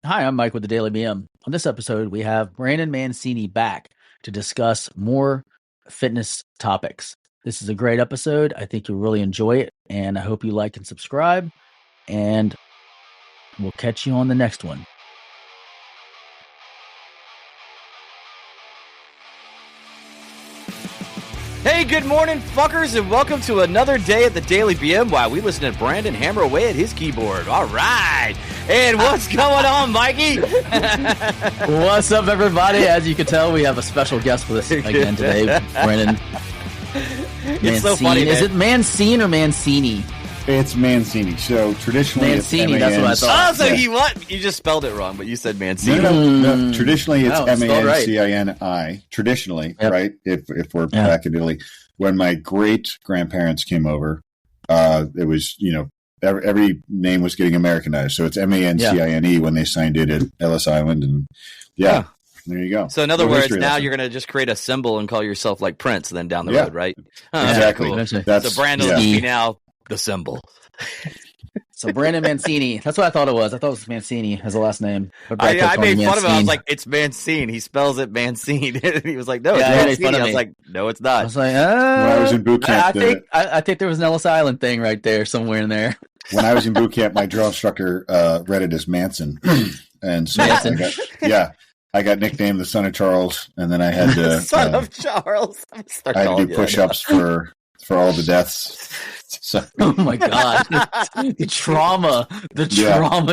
Hi, I'm Mike with the Daily BM. On this episode, we have Brandon Mancine back to discuss more fitness topics. This is a great episode. I think you'll really enjoy it, and I hope you like and subscribe, and we'll catch you on the next one. Hey, good morning, fuckers, and welcome to another day at the Daily BM while we listen to Brandon hammer away at his keyboard. All right. And what's going on, Mikey? What's up, everybody? As you can tell, we have a special guest with us again today, Brandon Mancine. It's so funny, man. Is it Mancine or Mancini? It's Mancini. So traditionally, Mancini, it's that's what I thought. Oh, so you just spelled it wrong, but you said Mancini. No. Traditionally, it's Mancini. Right. Traditionally, Yep. right? If we're back in Italy, when my great grandparents came over, it was every name was getting Americanized. So it's Mancine when they signed it at Ellis Island, and there you go. So in other words, now you're going to just create a symbol and call yourself like Prince, then down the road, right? Exactly. Cool. That's, so Brandon will be now the symbol. So Brandon Mancini. That's what I thought it was. I thought it was Mancini as the last name. I made fun of him. I was like, it's Mancine. He spells it Mancine. And he was like, no, it's Mancini. I was like, no, it's not. I was like, when I was in boot camp, I think there was an Ellis Island thing right there, somewhere in there. When I was in boot camp, my drill instructor read it as Manson. And so I got nicknamed the Son of Charles, and then I had to Son of Charles. I had to do push-ups for all the deaths. So. Oh my God, the trauma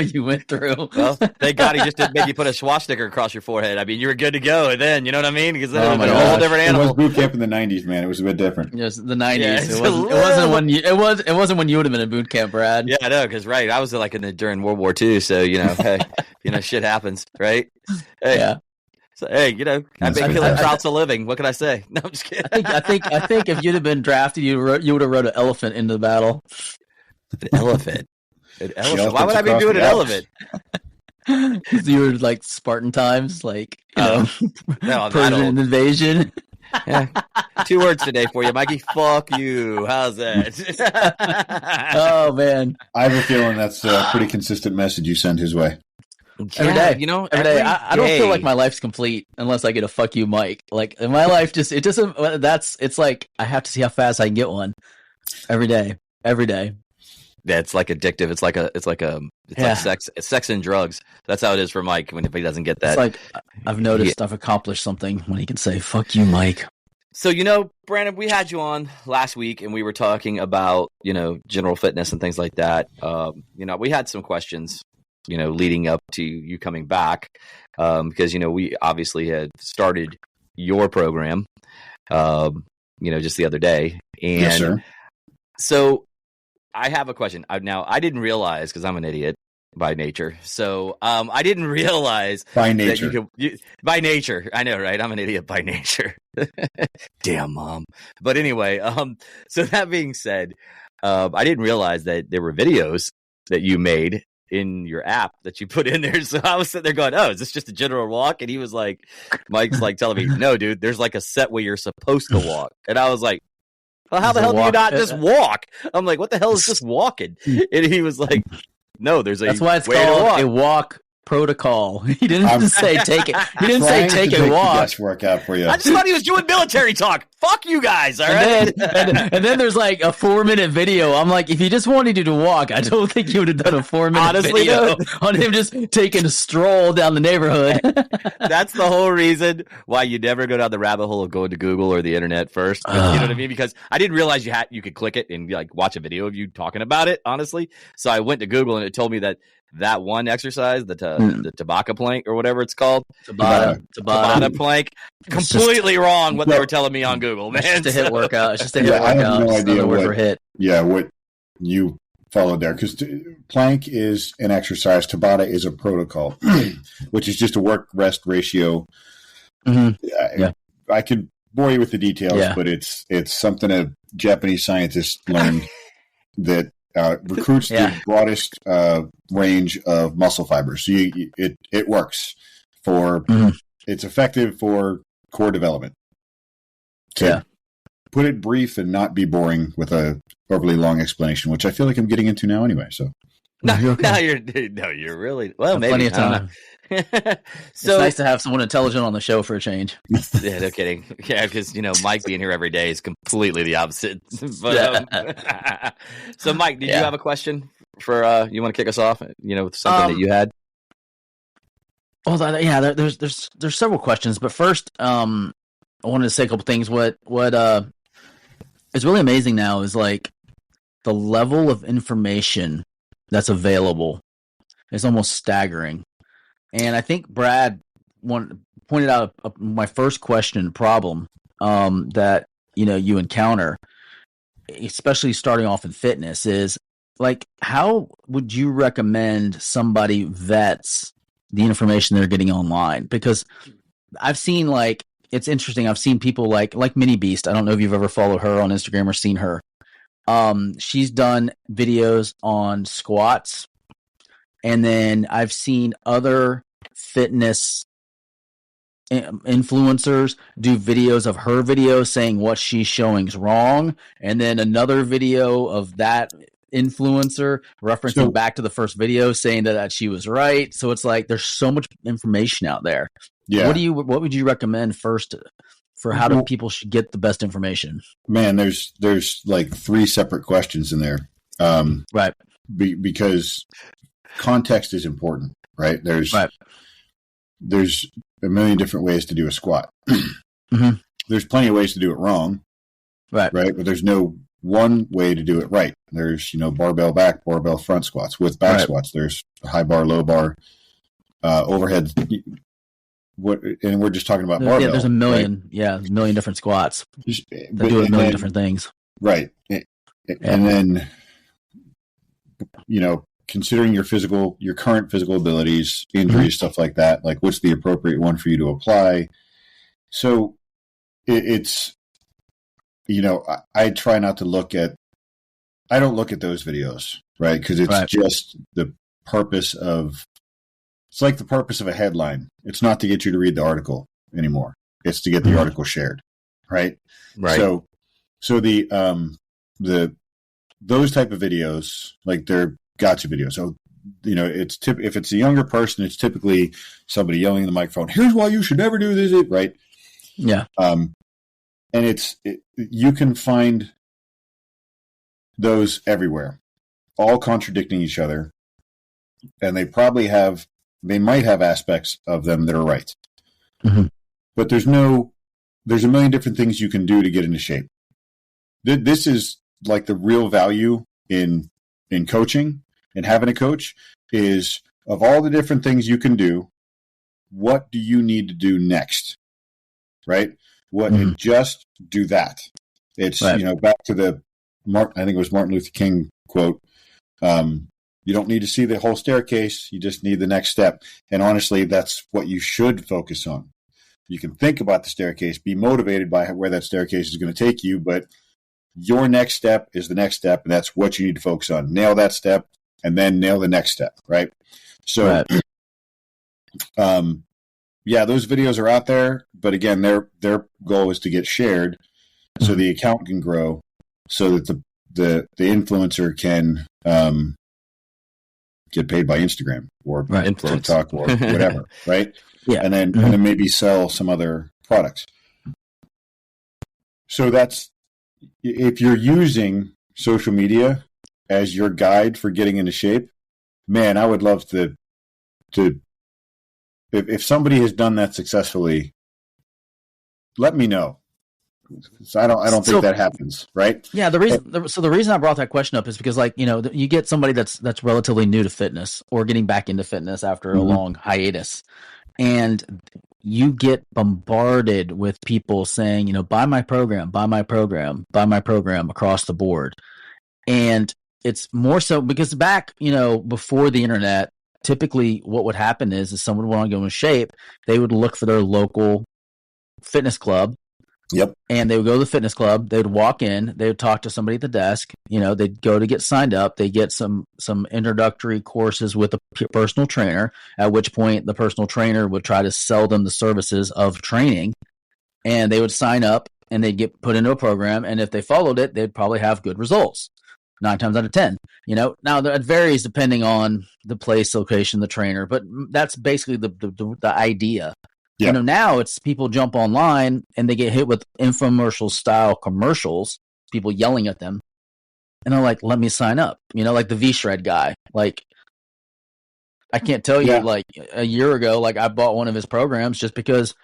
you went through. Well, thank God he just didn't make you put a swastika across your forehead. I mean, you were good to go, and then you know what I mean? Because then it was a whole different animal. It was boot camp in the '90s, man. It was a bit different. Yes, the '90s. Yeah, it wasn't when you would have been in boot camp, Brad. Yeah, I know, because I was like during World War II, so hey, shit happens, right? Hey. Yeah. So, hey, I've been killing trouts a living. What can I say? No, I'm just kidding. I think if you'd have been drafted, you would have rode an elephant into the battle. An elephant? Why would I be doing an elephant? Because you were like Spartan times, Persian invasion. Yeah. 2 words today for you, Mikey. Fuck you. How's that? Oh, man. I have a feeling that's a pretty consistent message you send his way. Every day, every day. I don't feel like my life's complete unless I get a "fuck you, Mike." Like in my life, it's like I have to see how fast I can get one every day. Yeah, it's like addictive. It's like sex and drugs. That's how it is for Mike if he doesn't get that. It's like I've noticed I've accomplished something when he can say "fuck you, Mike." So Brandon, we had you on last week and we were talking about general fitness and things like that. We had some questions. Leading up to you coming back, because we obviously had started your program, just the other day, and yes, sir. So I have a question. Now I didn't realize because I'm an idiot by nature. So I didn't realize by nature. That by nature, I know, right? I'm an idiot by nature. Damn, Mom. But anyway, so that being said, I didn't realize that there were videos that you made in your app that you put in there. So I was sitting there going, oh, is this just a general walk? And he was like, Mike's like telling me, no, dude, there's like a set where you're supposed to walk. And I was like, well, how the hell do you not just walk? I'm like, what the hell is just walking? And he was like, no, that's why it's called a walk protocol. He didn't say take it. He didn't say take a walk. Let's work out for you. I just thought he was doing military talk. Fuck you guys, all right? And then there's like a 4-minute video. I'm like, if he just wanted you to walk, I don't think he would have done a 4-minute video on him just taking a stroll down the neighborhood. That's the whole reason why you never go down the rabbit hole of going to Google or the internet first. You know what I mean? Because I didn't realize you could click it and like watch a video of you talking about it, honestly. So I went to Google and it told me that one exercise, the Tabata plank or whatever it's called, Tabata plank, completely wrong what they were telling me on Google, man. It's just a hit workout. It's just a hit workout. I have no idea what you followed there, because plank is an exercise. Tabata is a protocol, which is just a work-rest ratio. Mm-hmm. I could bore you with the details, but it's something a Japanese scientist learned that recruits the broadest range of muscle fibers. So it works for it's effective for core development. To put it brief and not be boring with a overly long explanation, which I feel like I'm getting into now anyway. So No, you're okay. you're really well. Maybe plenty of time. So it's nice to have someone intelligent on the show for a change. Yeah, no kidding. Yeah, because Mike being here every day is completely the opposite. But so, Mike, did you have a question for? You want to kick us off? With something that you had. Well, there's several questions, but first, I wanted to say a couple things. What is really amazing now is like the level of information that's available is almost staggering. And I think Brad pointed out my first question problem that you encounter, especially starting off in fitness, is like, how would you recommend somebody vets the information they're getting online? Because I've seen, like, it's interesting. I've seen people like Mini Beast. I don't know if you've ever followed her on Instagram or seen her. She's done videos on squats, and then I've seen other fitness influencers do videos of her videos saying what she's showing is wrong, and then another video of that influencer referencing back to the first video saying that she was right. So it's like there's so much information out there. Yeah. What would you recommend first for how do people should get the best information? Man, there's like 3 separate questions in there. Right. Because context is important, right? There's a million different ways to do a squat. Mm-hmm. There's plenty of ways to do it wrong. Right. But there's no one way to do it right. There's, barbell back, barbell front squats with back squats. There's high bar, low bar, overhead. And we're just talking about barbell. Yeah, there's a million, a million different squats that do a million different things. Right. And then, considering your current physical abilities, injuries, stuff like that, like what's the appropriate one for you to apply? So it's, I try not to I don't look at those videos, right? Because it's just the purpose of, it's like the purpose of a headline. It's not to get you to read the article anymore. It's to get the article shared, right? Right. So the those type of videos, like they're gotcha videos. So, if it's a younger person, it's typically somebody yelling in the microphone, here's why you should never do this, right? Yeah. And you can find those everywhere, all contradicting each other. And they might have aspects of them that are right. Mm-hmm. But there's a million different things you can do to get into shape. This is like the real value in coaching and having a coach is, of all the different things you can do, what do you need to do next? Right? And just do that. It's, back to I think it was Martin Luther King quote, you don't need to see the whole staircase. You just need the next step. And honestly, that's what you should focus on. You can think about the staircase, be motivated by where that staircase is going to take you, but your next step is the next step, and that's what you need to focus on. Nail that step, and then nail the next step, right? So, those videos are out there, but again, their goal is to get shared so the account can grow, so that the influencer can get paid by Instagram or TikTok or whatever, right? Yeah, and then maybe sell some other products. So that's, if you're using social media as your guide for getting into shape, man, I would love to if somebody has done that successfully, let me know. So I don't think that happens, right? Yeah, the reason I brought that question up is because, like, you get somebody that's relatively new to fitness or getting back into fitness after a long hiatus, and you get bombarded with people saying, buy my program across the board. And it's more so because back, before the internet, typically what would happen is someone would want to go in shape, they would look for their local fitness club. Yep. And they would go to the fitness club, they would walk in, they would talk to somebody at the desk, they'd go to get signed up, they get some introductory courses with a personal trainer, at which point the personal trainer would try to sell them the services of training, and they would sign up and they'd get put into a program, and if they followed it, they'd probably have good results. 9 times out of 10. Now that varies depending on the place, location, the trainer, but that's basically the idea. Yeah. Now it's people jump online and they get hit with infomercial style commercials, people yelling at them, and they're like, let me sign up. Like the V-Shred guy. Like, I can't tell you, like a year ago, like I bought one of his programs just because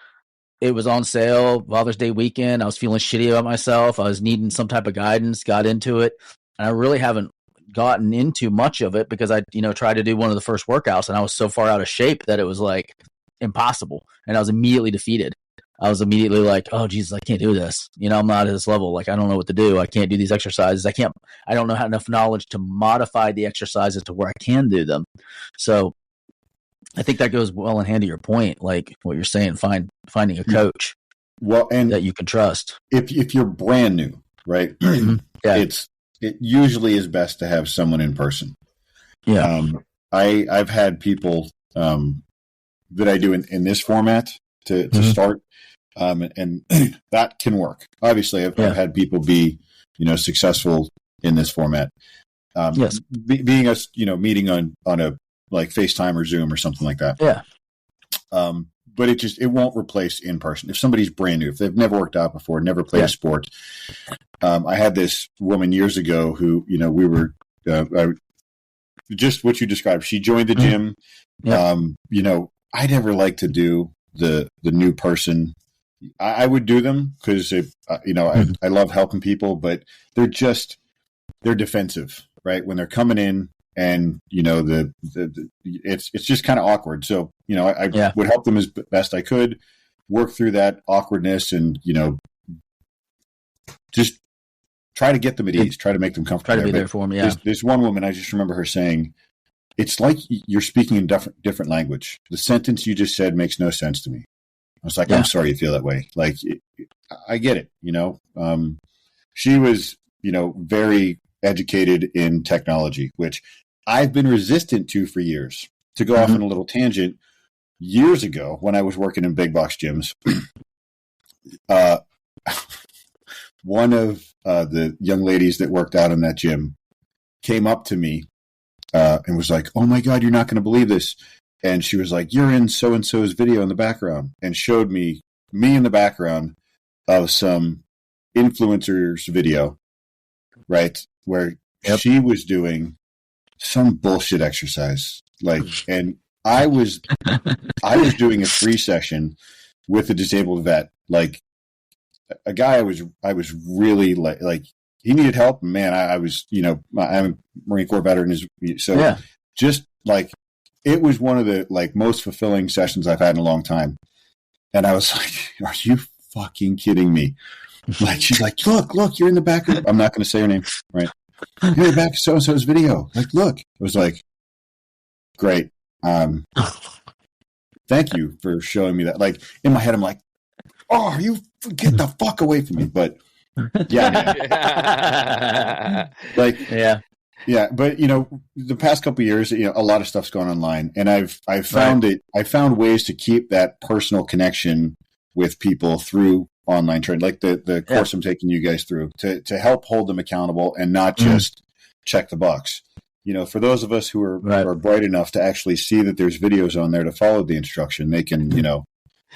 it was on sale, Father's Day weekend. I was feeling shitty about myself. I was needing some type of guidance, got into it. And I really haven't gotten into much of it because I, tried to do one of the first workouts and I was so far out of shape that it was like impossible. And I was immediately defeated. I was immediately like, oh, Jesus, I can't do this. I'm not at this level. Like, I don't know what to do. I can't do these exercises. I don't know how enough knowledge to modify the exercises to where I can do them. So I think that goes well in hand to your point, like what you're saying, finding a coach and that you can trust. If you're brand new, right? It usually is best to have someone in person. Yeah. I've had people that I do in this format to start, and that can work. Obviously, I've had people be successful in this format. Yes, being us meeting on a like FaceTime or Zoom or something like that. Yeah. But it won't replace in person. If somebody's brand new, if they've never worked out before, never played a sport. I had this woman years ago who, we were just what you described. She joined the gym. I never like to do the new person. I would do them because I love helping people, but they're defensive, right? When they're coming in. And it's just kind of awkward. So I would help them as best I could, work through that awkwardness, and just try to get them at ease, try to make them comfortable. Try to be there for them. Yeah. There's one woman I just remember her saying, "It's like you're speaking in different language. The sentence you just said makes no sense to me." I was like, "I'm sorry you feel that way. Like, I get it." She was very educated in technology, which I've been resistant to for years. To go off on a little tangent, years ago when I was working in big box gyms, one of the young ladies that worked out in that gym came up to me and was like, "Oh my God, you're not going to believe this." And she was like, "You're in so-and-so's video in the background," and showed me in the background of some influencer's video, right? Where she was doing some bullshit exercise, and I was doing a free session with a disabled vet, like a guy I was really like he needed help. Man, I was I'm a Marine Corps veteran, just like it was one of the most fulfilling sessions I've had in a long time, and I was like, "Are you fucking kidding me?" Like she's like, look, you're in the back of, I'm not going to say her name, right? You're in the back of so-and-so's video. Like, look. I was like, great. Thank you for showing me that. Like, in my head, I'm like, oh, you get the fuck away from me. But, yeah. But, the past couple of years, a lot of stuff's going online. And I've found I found ways to keep that personal connection with people through online training, like the course I'm taking you guys through to help hold them accountable and not just check the box. For those of us who are bright enough to actually see that there's videos on there to follow the instruction, they can see those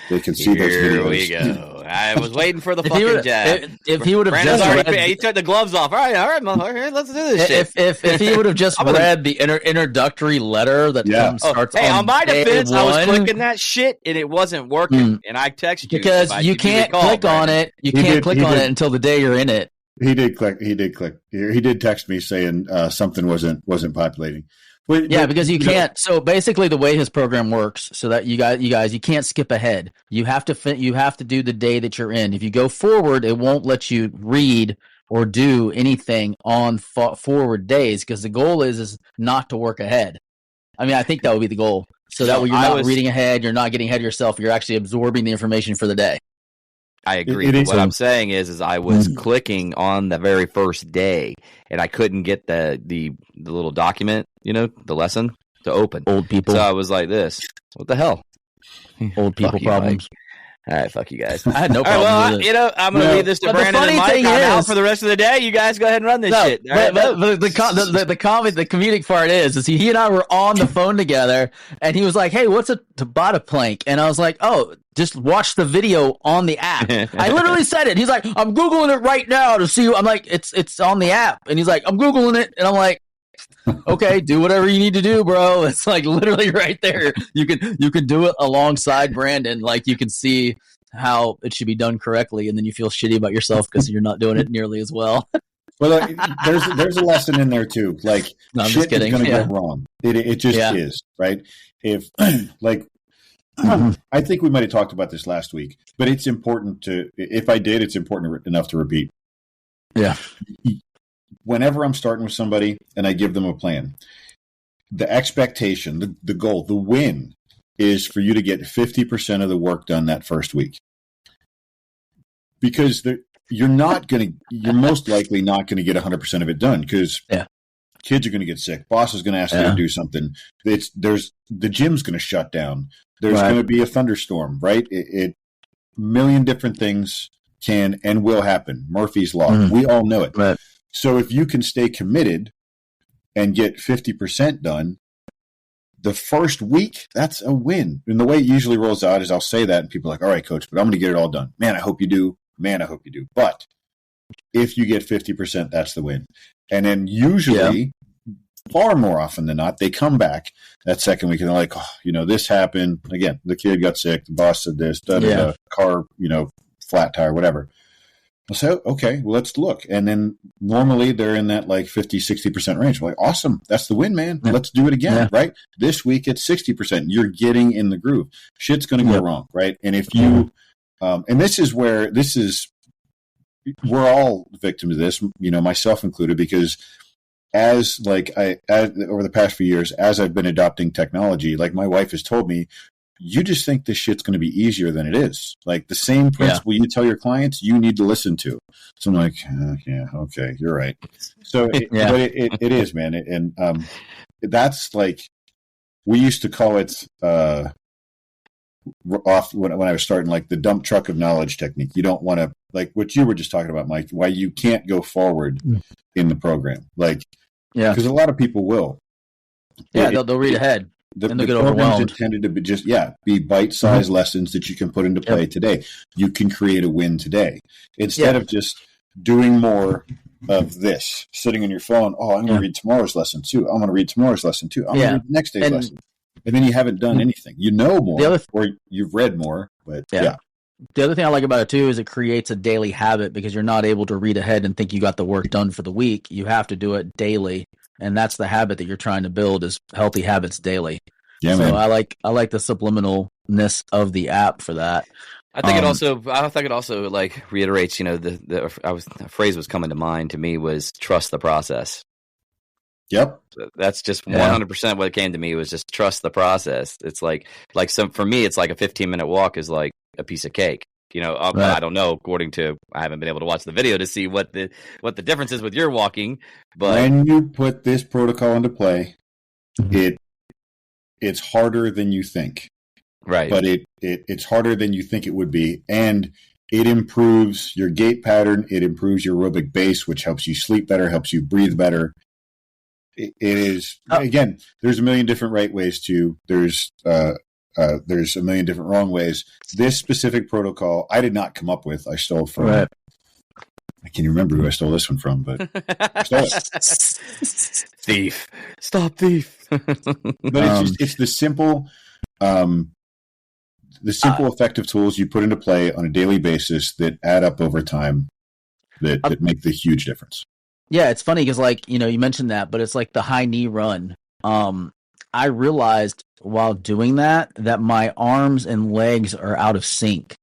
videos. Here we go. I was waiting for the fucking jab. If he would have he took the gloves off. All right, motherfucker, let's do this shit. If he would have just read the introductory letter that starts on my defense, I was clicking that shit and it wasn't working. And I texted you because you can't click on it. You can't click on it until the day you're in it. He did click. He did text me saying something wasn't populating. But because you can't. So basically, the way his program works, so that you guys, you can't skip ahead. You have to do the day that you're in. If you go forward, it won't let you read or do anything on forward days because the goal is not to work ahead. I mean, I think that would be the goal. So that way you're not reading ahead, you're not getting ahead of yourself. You're actually absorbing the information for the day. I agree. What I'm saying is I was clicking on the very first day, and I couldn't get the little document, the lesson to open. Old people. So I was like this. What the hell? Old people problems. All right, fuck you guys. I had no problem. Well, I'm going to leave this to Brandon and Mike. I'm out for the rest of the day. You guys go ahead and run this shit. But the comedic part is he and I were on the phone together, and he was like, "Hey, what's a Tabata plank?" And I was like, "Oh, just watch the video on the app." I literally said it. He's like, "I'm Googling it right now to see." I'm like, "It's on the app," and he's like, "I'm Googling it," and I'm like, okay, do whatever you need to do, bro. It's like literally right there. You can do it alongside Brandon. Like you can see how it should be done correctly, and then you feel shitty about yourself because you're not doing it nearly as well. Well, there's a lesson in there too. Like no, I'm shit just kidding. is going to go wrong. It just is, right? If like I think we might have talked about this last week, but it's important to. If I did, it's important enough to repeat. Yeah. Whenever I'm starting with somebody and I give them a plan, the expectation, the goal, the win is for you to get 50% of the work done that first week. Because you're most likely not going to get 100% of it done because kids are going to get sick. Boss is going to ask you to do something. The gym's going to shut down. There's going to be a thunderstorm, right? It million different things can and will happen. Murphy's Law. Mm-hmm. We all know it. Right. So if you can stay committed and get 50% done the first week, that's a win. And the way it usually rolls out is I'll say that and people are like, all right, coach, but I'm going to get it all done. Man, I hope you do. Man, I hope you do. But if you get 50%, that's the win. And then usually, far more often than not, they come back that second week and they're like, oh, this happened. Again, the kid got sick. The boss said this, car, flat tire, whatever. I'll say, okay, well, let's look. And then normally they're in that like 50, 60% range. We're like, awesome. That's the win, man. Yeah. Let's do it again, right? This week it's 60%. You're getting in the groove. Shit's going to go wrong, right? And if you, and this is where we're all victims of this, myself included, because as over the past few years, as I've been adopting technology, like my wife has told me, you just think this shit's going to be easier than it is. Like the same principle you tell your clients, you need to listen to. So I'm like, yeah, okay, you're right. So, but it is, man. And that's like, we used to call it off when I was starting, like the dump truck of knowledge technique. You don't want to, like what you were just talking about, Mike, why you can't go forward in the program. Like, because a lot of people will. Yeah, they'll read ahead. The programs intended to be bite-sized lessons that you can put into play today. You can create a win today instead of just doing more of this, sitting on your phone. Oh, I'm going to read tomorrow's lesson too. I'm going to read tomorrow's lesson too. I'm going to read the next day's lesson. And then you haven't done anything. You know more, or you've read more, but The other thing I like about it too is it creates a daily habit because you're not able to read ahead and think you got the work done for the week. You have to do it daily. And that's the habit that you're trying to build is healthy habits daily. Yeah, so man. I like the subliminalness of the app for that. I think it also like reiterates, the phrase was coming to mind to me was trust the process. Yep. That's just 100% what came to me was just trust the process. It's like for me, it's like a 15-minute walk is like a piece of cake. I don't know. According to, I haven't been able to watch the video to see what the difference is with your walking. But when you put this protocol into play, it's harder than you think, right? But it's harder than you think it would be, and it improves your gait pattern. It improves your aerobic base, which helps you sleep better, helps you breathe better. It is again. There's a million different right ways to. There's a million different wrong ways. This specific protocol, I did not come up with. I stole from. Right. I can't remember who I stole this one from, but I stole it. Thief! Stop thief! But it's the simple, effective tools you put into play on a daily basis that add up over time, that make the huge difference. Yeah, it's funny because, you mentioned that, but it's like the high knee run. I realized while doing that my arms and legs are out of sync.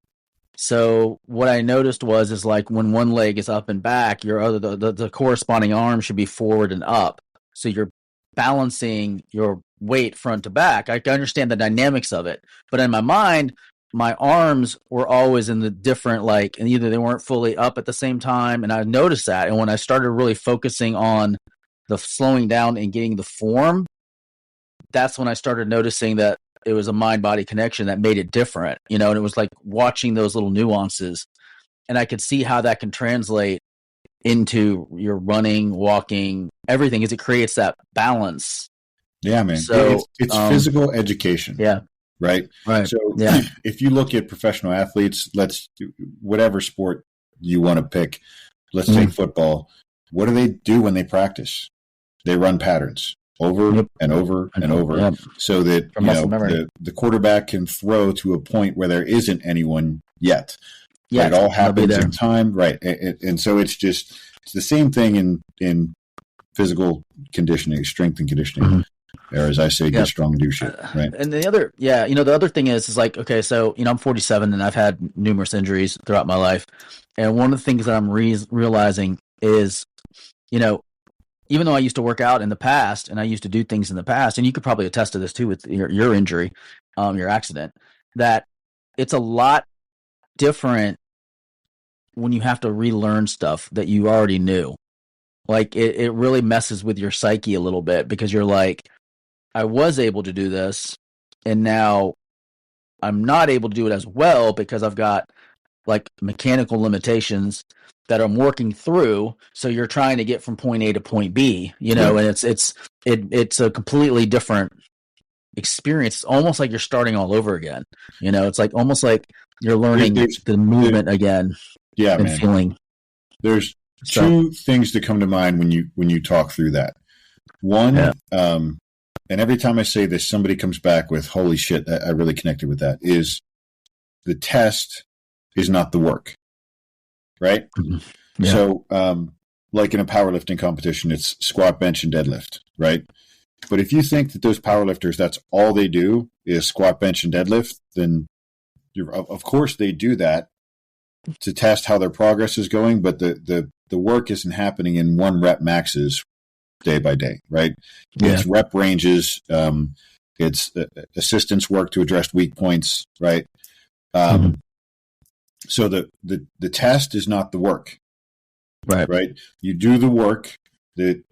So what I noticed is like when one leg is up and back, the corresponding arm should be forward and up. So you're balancing your weight front to back. I can understand the dynamics of it, but in my mind, my arms were always in the different, and either they weren't fully up at the same time. And I noticed that. And when I started really focusing on the slowing down and getting the form, that's when I started noticing that it was a mind-body connection that made it different, and it was like watching those little nuances, and I could see how that can translate into your running, walking, everything, as it creates that balance. Yeah, man. So it's physical education. Yeah. Right. So if you look at professional athletes, whatever sport you want to pick, let's take football. What do they do when they practice? They run patterns over and over and over, so that the quarterback can throw to a point where there isn't anyone yet. Yeah, it all happens in time, right? And so it's the same thing in physical conditioning, strength and conditioning. Or as I say, get strong and do shit, right? And the other thing is like, okay, so, I'm 47 and I've had numerous injuries throughout my life. And one of the things that I'm realizing is, even though I used to work out in the past and I used to do things in the past, and you could probably attest to this too with your injury, your accident, that it's a lot different when you have to relearn stuff that you already knew. Like it really messes with your psyche a little bit, because you're like, I was able to do this, and now I'm not able to do it as well because I've got like mechanical limitations that I'm working through. So you're trying to get from point A to point B, and it's a completely different experience. It's almost like you're starting all over again. It's like almost like you're learning the movement again. Yeah, and man. Feeling. There's two things that come to mind when you talk through that. One, and every time I say this, somebody comes back with, holy shit, I really connected with that, is the test is not the work, right? Yeah. So like in a powerlifting competition, it's squat, bench, and deadlift, right? But if you think that those powerlifters, that's all they do is squat, bench, and deadlift, then of course they do that to test how their progress is going, but the work isn't happening in one rep maxes day by day, right? It's rep ranges, it's assistance work to address weak points, right? So the test is not the work, right? You do the work that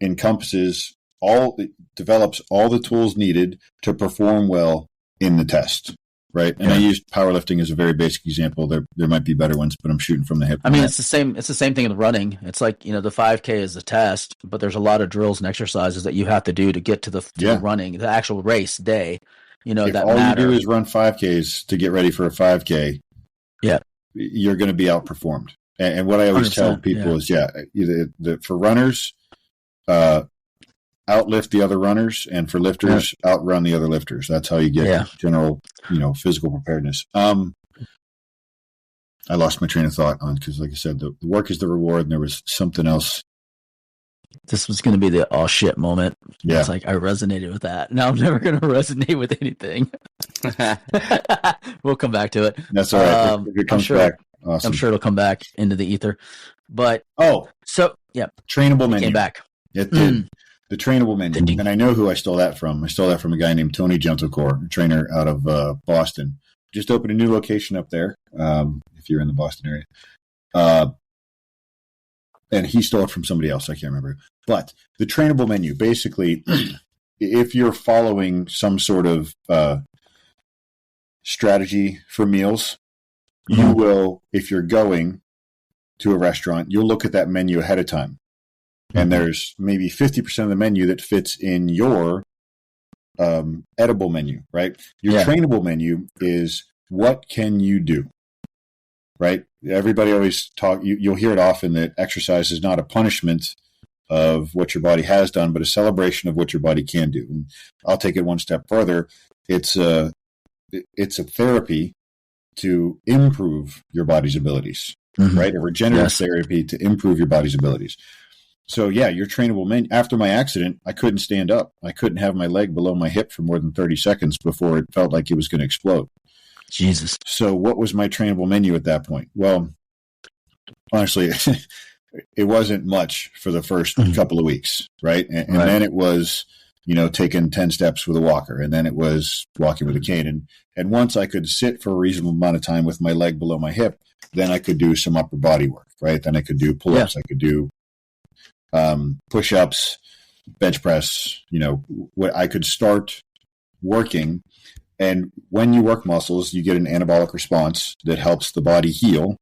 develops all the tools needed to perform well in the test, right? And I used powerlifting as a very basic example. There might be better ones, but I'm shooting from the hip. I mean, it's the same thing with running. It's like, the 5K is the test, but there's a lot of drills and exercises that you have to do to get to the running, the actual race day. If that all you do is run 5Ks to get ready for a 5K, you're going to be outperformed. And what I always tell people is, for runners, outlift the other runners, and for lifters, outrun the other lifters. That's how you get general, physical preparedness. I lost my train of thought because, like I said, the work is the reward, and there was something else. This was going to be the oh shit moment. Yeah. It's like I resonated with that. Now I'm never going to resonate with anything. We'll come back to it. That's all right. If it comes back, awesome. I'm sure it'll come back into the ether. But trainable menu came back. It did. The trainable menu. And I know who I stole that from. I stole that from a guy named Tony Gentlecore, a trainer out of Boston. Just opened a new location up there, if you're in the Boston area. And he stole it from somebody else. I can't remember. But the trainable menu, basically, if you're following some sort of strategy for meals, you will, if you're going to a restaurant, you'll look at that menu ahead of time. And there's maybe 50% of the menu that fits in your edible menu, right? Your trainable menu is what can you do, right? Everybody always you'll hear it often that exercise is not a punishment of what your body has done, but a celebration of what your body can do. And I'll take it one step further. It's a therapy to improve your body's abilities, right? A regenerative therapy to improve your body's abilities. So your trainable menu. After my accident, I couldn't stand up. I couldn't have my leg below my hip for more than 30 seconds before it felt like it was going to explode. Jesus. So what was my trainable menu at that point? Well, honestly, it wasn't much for the first couple of weeks, right? And then it was, taking 10 steps with a walker, and then it was walking with a cane. And once I could sit for a reasonable amount of time with my leg below my hip, then I could do some upper body work, right? Then I could do pull-ups. I could do push-ups, bench press, what I could start working And when you work muscles, you get an anabolic response that helps the body heal,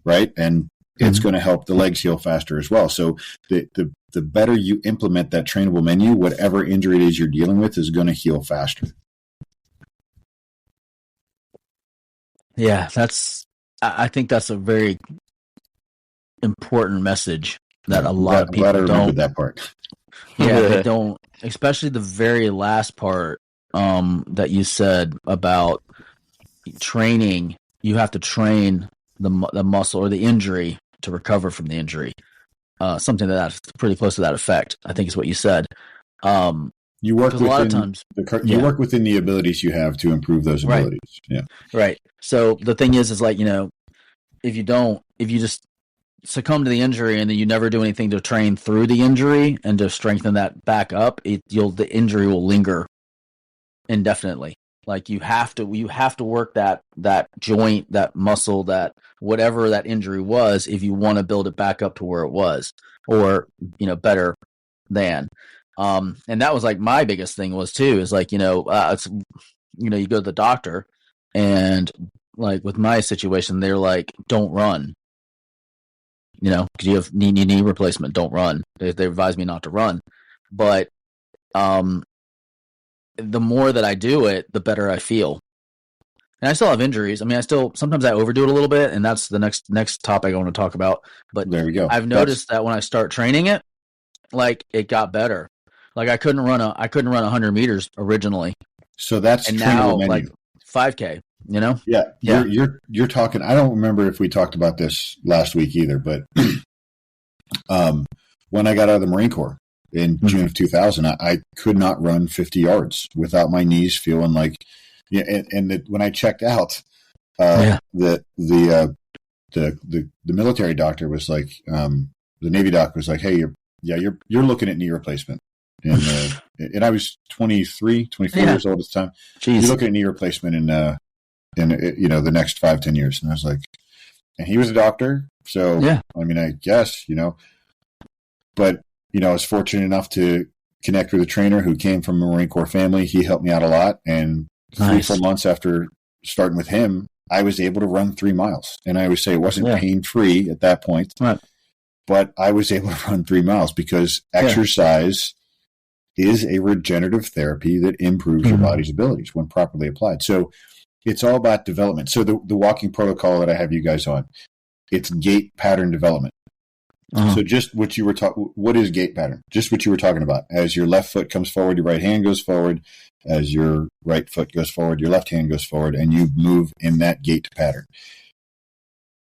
right? And it's going to help the legs heal faster as well. So the better you implement that trainable menu, whatever injury it is you're dealing with is going to heal faster. Yeah, I think that's a very important message that a lot of people don't. That part. Yeah, they don't, especially the very last part that you said about training. You have to train the muscle or the injury to recover from the injury. Something that's pretty close to that effect, I think is what you said. You work within, a lot of times, you work within the abilities you have to improve those abilities. Right. Yeah. Right. So the thing is like, if you just succumb to the injury and then you never do anything to train through the injury and to strengthen that back up, the injury will linger indefinitely. Like you have to work that joint, that muscle, that whatever that injury was, if you want to build it back up to where it was, or better than. And that was like my biggest thing was too, is like, it's, you go to the doctor and like with my situation, they're like, don't run, because you have knee replacement, don't run. They advise me not to run. But, the more that I do it, the better I feel. And I still have injuries. I mean, sometimes I overdo it a little bit, and that's the next topic I want to talk about. But there we go. I've noticed that when I start training it, like it got better. Like I couldn't run 100 meters originally. So that's and now menu. Like 5K. Yeah. You're talking. I don't remember if we talked about this last week either, but when I got out of the Marine Corps in June of 2000, I could not run 50 yards without my knees feeling like. Yeah, and when I checked out, the military doctor was like, the Navy doc was like, hey, you're looking at knee replacement, and I was 24 years old at the time. Jeez. You're looking at knee replacement in the next 5-10 years, and I was like, and he was a doctor, so I mean, I guess but I was fortunate enough to connect with a trainer who came from a Marine Corps family. He helped me out a lot, and 3-4 months after starting with him, I was able to run 3 miles. And I always say it wasn't pain-free at that point, but I was able to run 3 miles because exercise is a regenerative therapy that improves your body's abilities when properly applied. So it's all about development. So the walking protocol that I have you guys on, it's gait pattern development. So just what you were what is gait pattern? Just what you were talking about. As your left foot comes forward, your right hand goes forward. As your right foot goes forward, your left hand goes forward, and you move in that gait pattern.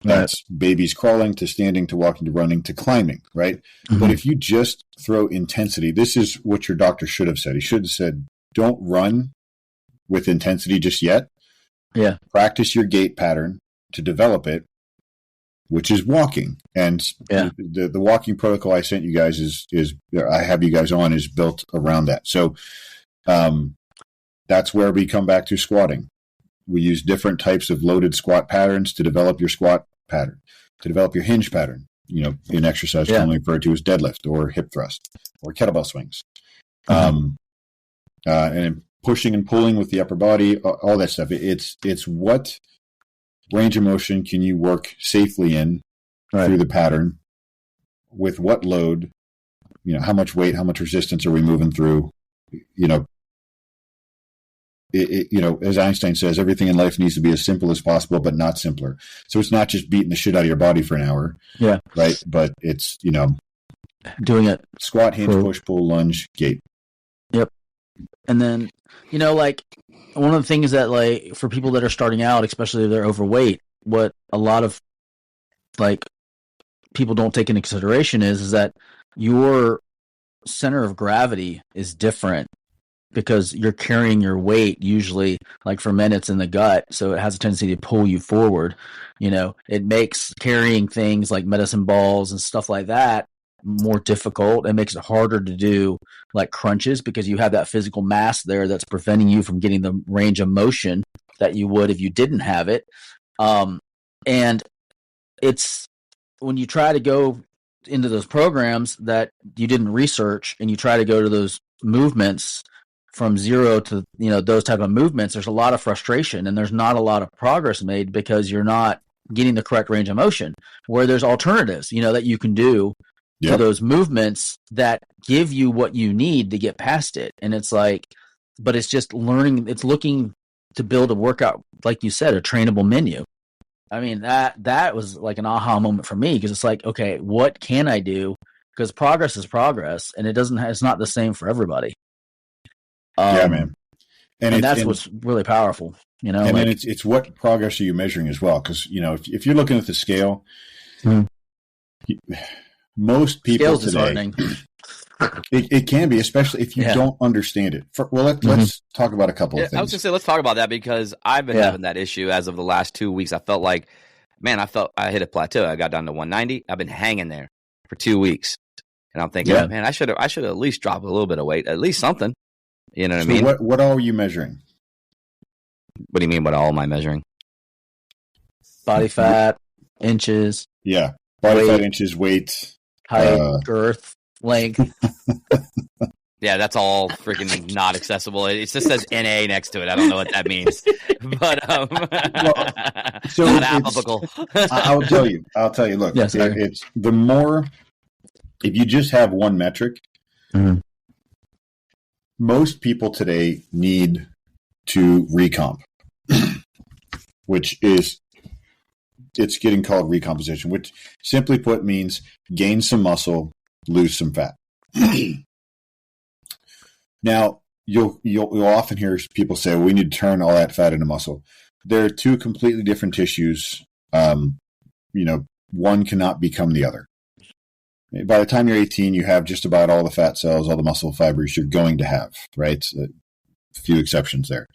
That's babies crawling to standing to walking to running to climbing, right? But if you just throw intensity, this is what your doctor should have said. He should have said, don't run with intensity just yet. Yeah. Practice your gait pattern to develop it, which is walking. And the walking protocol I sent you guys is I have you guys on is built around that. So that's where we come back to squatting. We use different types of loaded squat patterns to develop your squat pattern, to develop your hinge pattern, in exercise commonly referred to as deadlift or hip thrust or kettlebell swings. And pushing and pulling with the upper body, all that stuff. It's what range of motion can you work safely in through the pattern, with what load, how much weight, how much resistance are we moving through, as Einstein says, everything in life needs to be as simple as possible, but not simpler. So it's not just beating the shit out of your body for an hour. Yeah. Right. But it's, doing it. Squat, hinge, push, pull, lunge, gait. Yep. And then, like one of the things that like for people that are starting out, especially if they're overweight, what a lot of like people don't take into consideration is that your center of gravity is different because you're carrying your weight usually, like for men it's in the gut, so it has a tendency to pull you forward. It makes carrying things like medicine balls and stuff like that more difficult. It makes it harder to do like crunches because you have that physical mass there that's preventing you from getting the range of motion that you would if you didn't have it. And it's when you try to go into those programs that you didn't research and you try to go to those movements from zero to, those type of movements, there's a lot of frustration and there's not a lot of progress made because you're not getting the correct range of motion, where there's alternatives, that you can do to those movements that give you what you need to get past it. And it's like, but it's just learning, it's looking to build a workout, like you said, a trainable menu. I mean, that was like an aha moment for me, because it's like, okay, what can I do? Because progress is progress, and it's not the same for everybody. Yeah, man. And that's what's really powerful, And then it's what progress are you measuring as well? Because, if you're looking at the scale, most people today, it can be, especially if you don't understand it. Let's talk about a couple of things. I was going to say, let's talk about that, because I've been having that issue as of the last 2 weeks. I felt like, I hit a plateau. I got down to 190. I've been hanging there for 2 weeks. And I'm thinking, man, I should at least drop a little bit of weight, at least something. You know what I mean? What all are you measuring? What do you mean, what all am I measuring? Body fat, inches. Yeah. Body fat, inches, weight. Height, girth, length. Yeah, that's all freaking not accessible. It just says NA next to it. I don't know what that means. But so not applicable. I'll tell you. Look, it's the more, if you just have one metric, most people today need to recomp, which is, it's getting called recomposition, which simply put means gain some muscle, lose some fat. Now, you'll often hear people say, we need to turn all that fat into muscle. They're two completely different tissues. One cannot become the other. By the time you're 18, you have just about all the fat cells, all the muscle fibers you're going to have, right? A few exceptions there.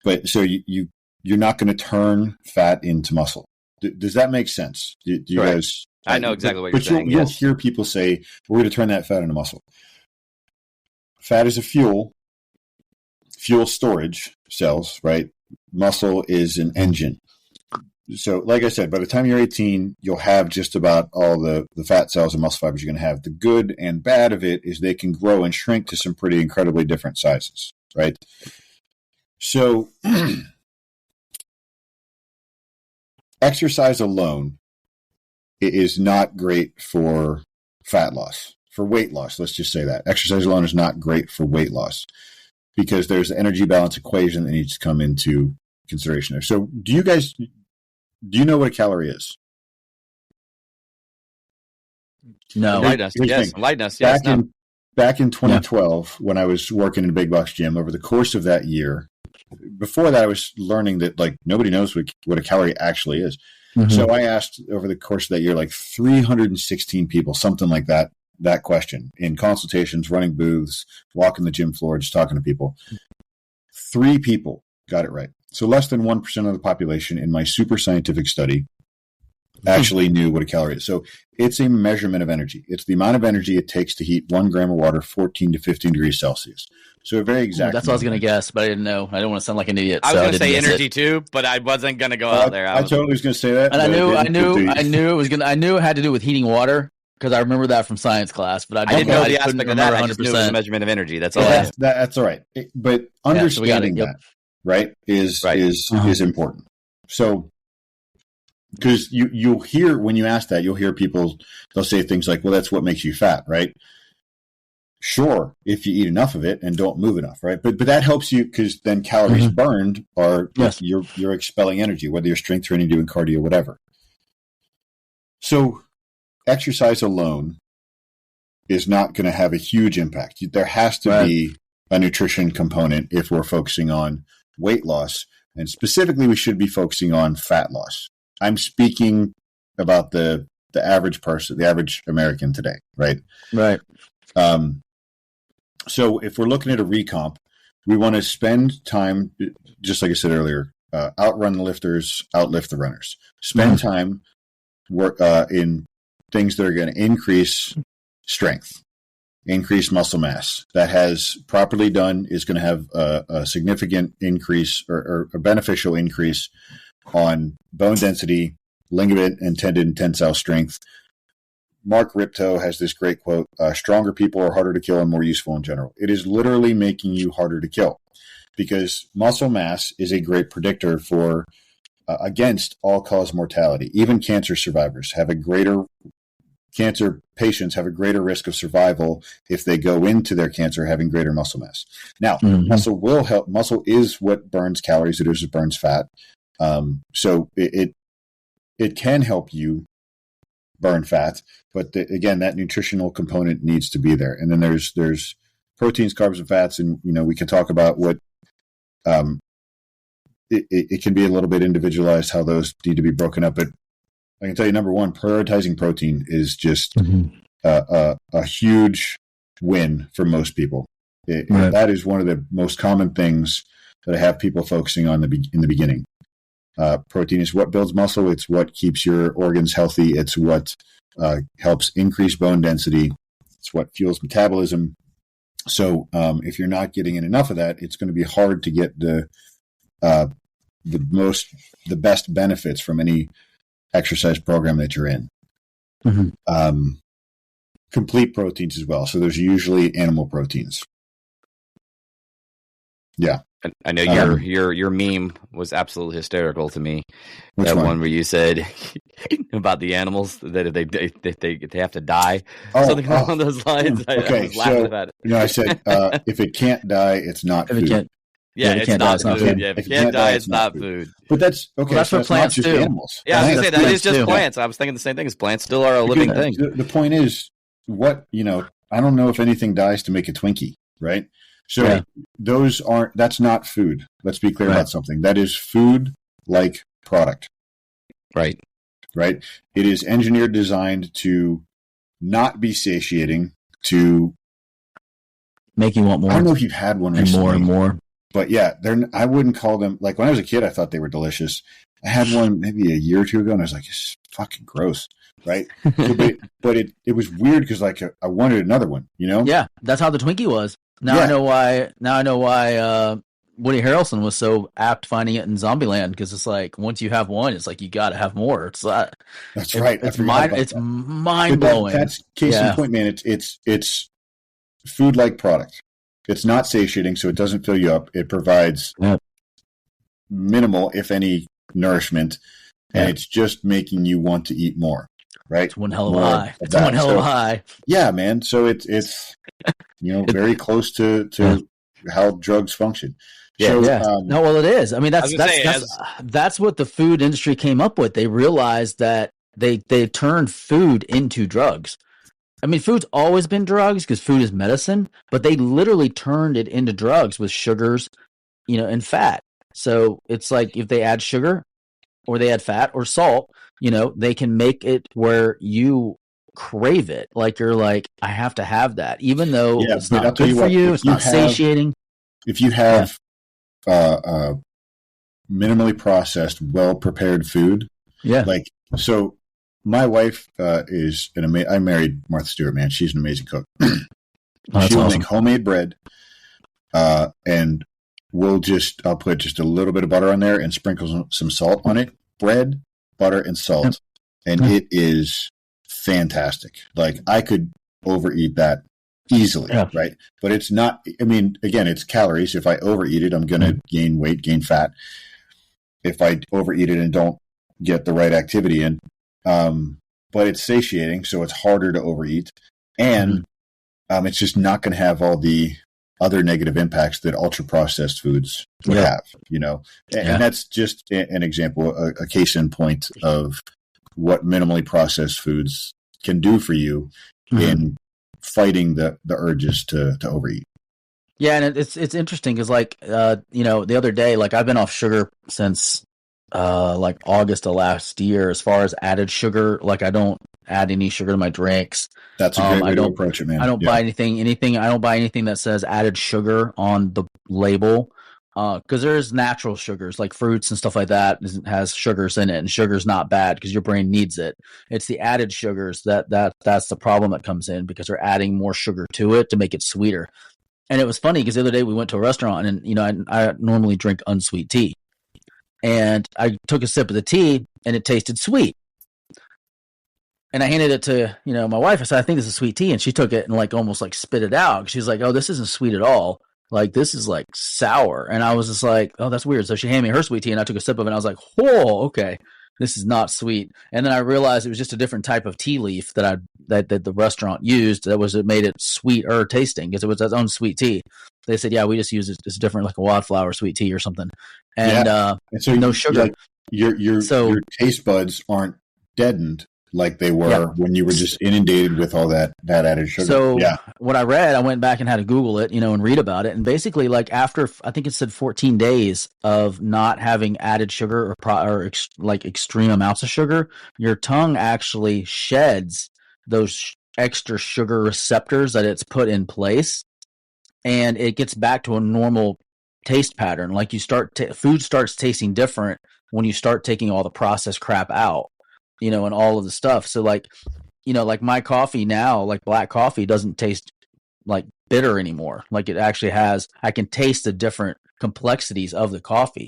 But so you're not going to turn fat into muscle. Does that make sense? Do you guys? I know exactly what you're saying. You'll hear people say, we're going to turn that fat into muscle. Fat is a fuel storage cells, right? Muscle is an engine. So, like I said, by the time you're 18, you'll have just about all the fat cells and muscle fibers you're going to have. The good and bad of it is they can grow and shrink to some pretty incredibly different sizes, right? So, exercise alone is not great for fat loss, for weight loss. Let's just say that. Exercise alone is not great for weight loss, because there's an energy balance equation that needs to come into consideration there. So do you know what a calorie is? No. Enlighten us. Yes. Back in 2012, when I was working in a big box gym, over the course of that year, before that I was learning that nobody knows what a calorie actually is. Mm-hmm. So I asked over the course of that year, 316 people, something like that question, in consultations, running booths, walking the gym floor, just talking to people. 3 people got it right. So less than 1% of the population in my super scientific study actually knew what a calorie is. So it's a measurement of energy. It's the amount of energy it takes to heat 1 gram of water 14 to 15 degrees Celsius. So a very exact. That's what I was going to guess, but I didn't know. I didn't want to sound like an idiot. I was going to say energy too, but I wasn't going to go out there. I totally was going to say that. And I knew it had to do with heating water, because I remember that from science class, but I didn't know the aspect of that. 100%. I just knew it was a measurement of energy. That's all. That's all right. But understanding that, right, is important. So, because you'll hear, when you ask that, you'll hear people, they'll say things like, well, that's what makes you fat, right? Sure, if you eat enough of it and don't move enough, right? But that helps you, because then calories burned are, you're expelling energy, whether you're strength training, doing cardio, whatever. So exercise alone is not going to have a huge impact. There has to be a nutrition component if we're focusing on weight loss, and specifically we should be focusing on fat loss. I'm speaking about the average person, the average American today, right? Right. So if we're looking at a recomp, we want to spend time, just like I said earlier, outrun the lifters, outlift the runners. Spend time in things that are going to increase strength, increase muscle mass. That has, properly done, is going to have a significant increase or a beneficial increase on bone density, ligament and tendon tensile strength, Mark Ripto has this great quote: "Stronger people are harder to kill and more useful in general." It is literally making you harder to kill, because muscle mass is a great predictor for against all-cause mortality. Even cancer survivors have a greater cancer patients have a greater risk of survival if they go into their cancer having greater muscle mass. Now, muscle will help. Muscle is what burns calories. It is what burns fat. So it can help you burn fat, but again, that nutritional component needs to be there. And then there's proteins, carbs, and fats, and we can talk about what it can be a little bit individualized how those need to be broken up. But I can tell you, number one, prioritizing protein is just a huge win for most people. That is one of the most common things that I have people focusing on in the beginning. Protein is what builds muscle. It's what keeps your organs healthy. It's what helps increase bone density. It's what fuels metabolism. So if you're not getting in enough of that, it's going to be hard to get the best benefits from any exercise program that you're in. Complete proteins as well. So there's usually animal proteins. Yeah. I know your meme was absolutely hysterical to me. Which that one? Where you said about the animals that if they have to die, something along those lines. I was laughing about it. I said if it can't die, it's not food. It's not food. Yeah, if it can't die, it's not food. But that's okay. Well, that's for plants not just too. Animals. Yeah, I was going to say that is just plants. I was thinking the same thing. As plants still are a living thing. The point is, I don't know if anything dies to make a Twinkie, right? So that's not food. Let's be clear about something. That is food-like product. Right. Right? It is engineered, designed to not be satiating, to make you want more. I don't know if you've had one recently. More and more. But yeah, I wouldn't call them, like when I was a kid, I thought they were delicious. I had one maybe a year or two ago, and I was like, it's fucking gross, right? But it was weird because like I wanted another one, Yeah, that's how the Twinkie was. Now I know why Woody Harrelson was so apt finding it in Zombieland, because it's like once you have one, it's like you got to have more. It's that's right. It's mind blowing. That's case in point, man. It's food like product. It's not satiating, so it doesn't fill you up. It provides minimal, if any, nourishment, and it's just making you want to eat more. Right? It's one hell of a high. It's one hell of a high. Yeah, man. So it's very close to how drugs function. Yeah, so, no, well, it is. I mean, that's what the food industry came up with. They realized that they turned food into drugs. I mean, food's always been drugs because food is medicine, but they literally turned it into drugs with sugars, and fat. So it's like if they add sugar or they add fat or salt, they can make it where you crave it. Like you're like, I have to have that, even though it's not good for you. It's not satiating. If you have minimally processed, well-prepared food, like so. My wife is I married Martha Stewart, man. She's an amazing cook. She will make homemade bread, and I'll put just a little bit of butter on there and sprinkle some salt on it. Bread, butter, and salt, and it is fantastic. Like I could overeat that easily, right? But it's not. I mean, again, it's calories. If I overeat it, I'm going to gain weight, gain fat. If I overeat it and don't get the right activity in. But it's satiating, so it's harder to overeat, and it's just not going to have all the other negative impacts that ultra processed foods would have, and that's just an example, a case in point of what minimally processed foods can do for you in fighting the urges to overeat. Yeah, and it's interesting because the other day, like I've been off sugar since like August of last year. As far as added sugar, like I don't add any sugar to my drinks. That's a great way to approach it, man. I don't buy anything. I don't buy anything that says added sugar on the label, because there's natural sugars like fruits and stuff like that has sugars in it, and sugar's not bad because your brain needs it. It's the added sugars that's the problem that comes in, because they're adding more sugar to it to make it sweeter. And it was funny because the other day we went to a restaurant, and I normally drink unsweet tea. And I took a sip of the tea, and it tasted sweet. And I handed it to, my wife. I said, I think this is sweet tea. And she took it and like almost like spit it out. She's like, oh, this isn't sweet at all. Like, this is like sour. And I was just like, oh, that's weird. So she handed me her sweet tea and I took a sip of it and I was like, oh, okay, this is not sweet. And then I realized it was just a different type of tea leaf that the restaurant used. It made it sweeter tasting because it was its own sweet tea. They said, yeah, we just use it. It's different, like a wildflower sweet tea or something. And, and so no sugar. Like, your taste buds aren't deadened like they were when you were just inundated with all that added sugar. So what I read, I went back and had to Google it, and read about it. And basically, like after, I think it said 14 days of not having added sugar or extreme amounts of sugar, your tongue actually sheds those extra sugar receptors that it's put in place, and it gets back to a normal taste pattern. Like food starts tasting different when you start taking all the processed crap out. And all of the stuff. So like my coffee now, like black coffee doesn't taste like bitter anymore. Like it actually I can taste the different complexities of the coffee,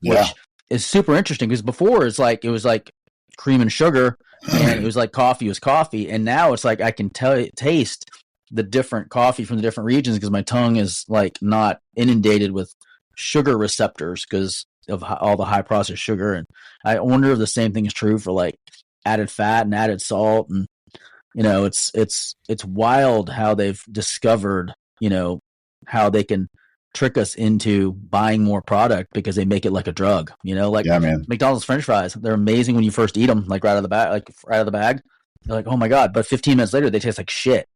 which is super interesting because before it was like cream and sugar and it was like coffee was coffee. And now it's like I can taste the different coffee from the different regions because my tongue is like not inundated with sugar receptors because of all the high processed sugar. And I wonder if the same thing is true for like added fat and added salt. And it's wild how they've discovered how they can trick us into buying more product because they make it like a drug. Man. McDonald's French fries, they're amazing when you first eat them, like right out of the bag. They're like, oh my god, but 15 minutes later they taste like shit.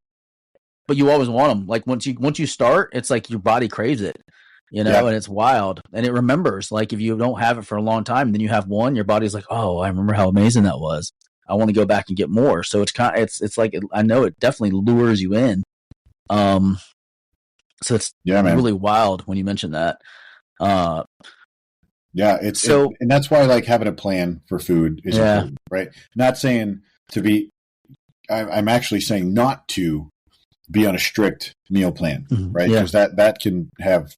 But you always want them. Like once you start, it's like your body craves it. And it's wild, and it remembers. Like if you don't have it for a long time, and then you have one, your body's like, "Oh, I remember how amazing that was. I want to go back and get more." So it's like I know it definitely lures you in. So it's really wild when you mention that. And that's why like having a plan for food is important, right? Not saying to be. I'm actually saying not to be on a strict meal plan, right? Because that can have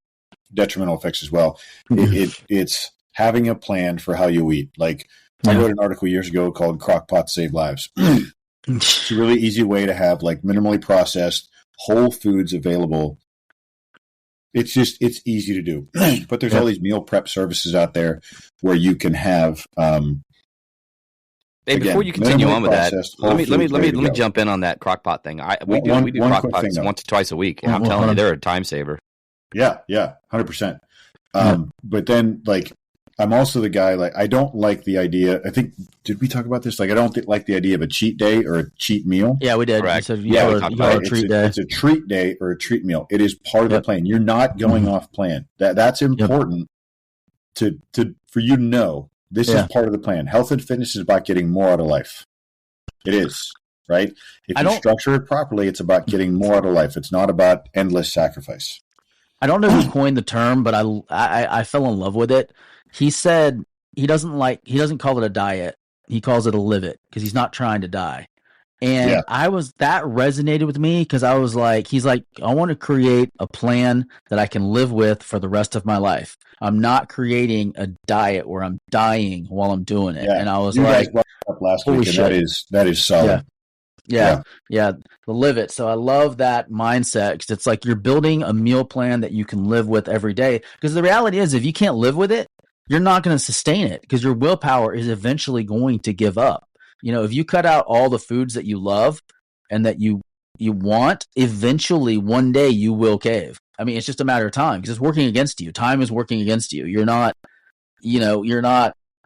detrimental effects as well. It's having a plan for how you eat. Like I wrote an article years ago called "Crockpots Save Lives." It's a really easy way to have like minimally processed whole foods available. It's easy to do, but there's all these meal prep services out there where you can have. Hey, before you continue on with that, let me jump in on that crockpot thing. We do crockpots once or twice a week, and I'm telling you, they're a time saver. Yeah, 100%. But then, like, I'm also the guy, like, I don't like the idea. I think, did we talk about this? Like, I don't like the idea of a cheat day or a cheat meal. Yeah, we did. Correct. So, we talked about a treat day. It's a treat day or a treat meal. It is part of the plan. You're not going off plan. That's important to for you to know. This is part of the plan. Health and fitness is about getting more out of life. It is, right? If you structure it properly, it's about getting more out of life. It's not about endless sacrifice. I don't know who coined the term, but I fell in love with it. He said he doesn't call it a diet. He calls it a live it because he's not trying to die. And that resonated with me because I was like, he's like, I want to create a plan that I can live with for the rest of my life. I'm not creating a diet where I'm dying while I'm doing it. And I was like, brought it up last week, and that is solid. Yeah, the live it. So I love that mindset because it's like you're building a meal plan that you can live with every day. Because the reality is, if you can't live with it, you're not going to sustain it because your willpower is eventually going to give up. If you cut out all the foods that you love and that you want, eventually one day you will cave. I mean, it's just a matter of time because it's working against you. Time is working against you. You're not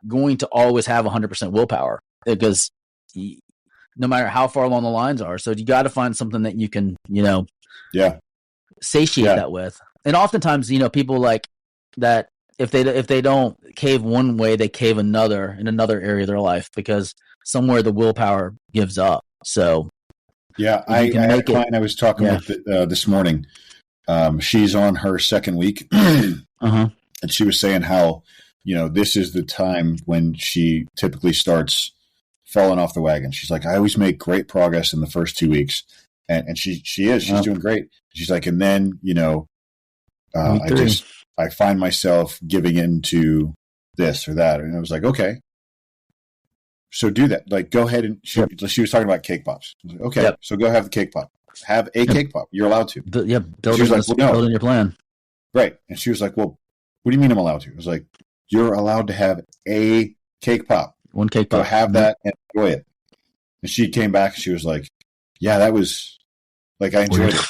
going to always have 100% willpower because no matter how far along the lines are. So you got to find something that you can, satiate that with. And oftentimes, people like that, if they don't cave one way, they cave in another area of their life because somewhere the willpower gives up. So I had a client I was talking with this morning. She's on her second week, and she was saying how this is the time when she typically starts falling off the wagon. She's like, I always make great progress in the first 2 weeks, and she's doing great. She's like, and then I find myself giving into this or that, and I was like, okay. so do that. Like, go ahead and she was talking about cake pops. I was like, okay, so go have the cake pop. Have a cake pop. You're allowed to. Building your plan. Right. And she was like, well, what do you mean I'm allowed to? I was like, you're allowed to have a cake pop. One cake pop. Go have that and enjoy it. And she came back and she was like, yeah, that was like, I enjoyed it.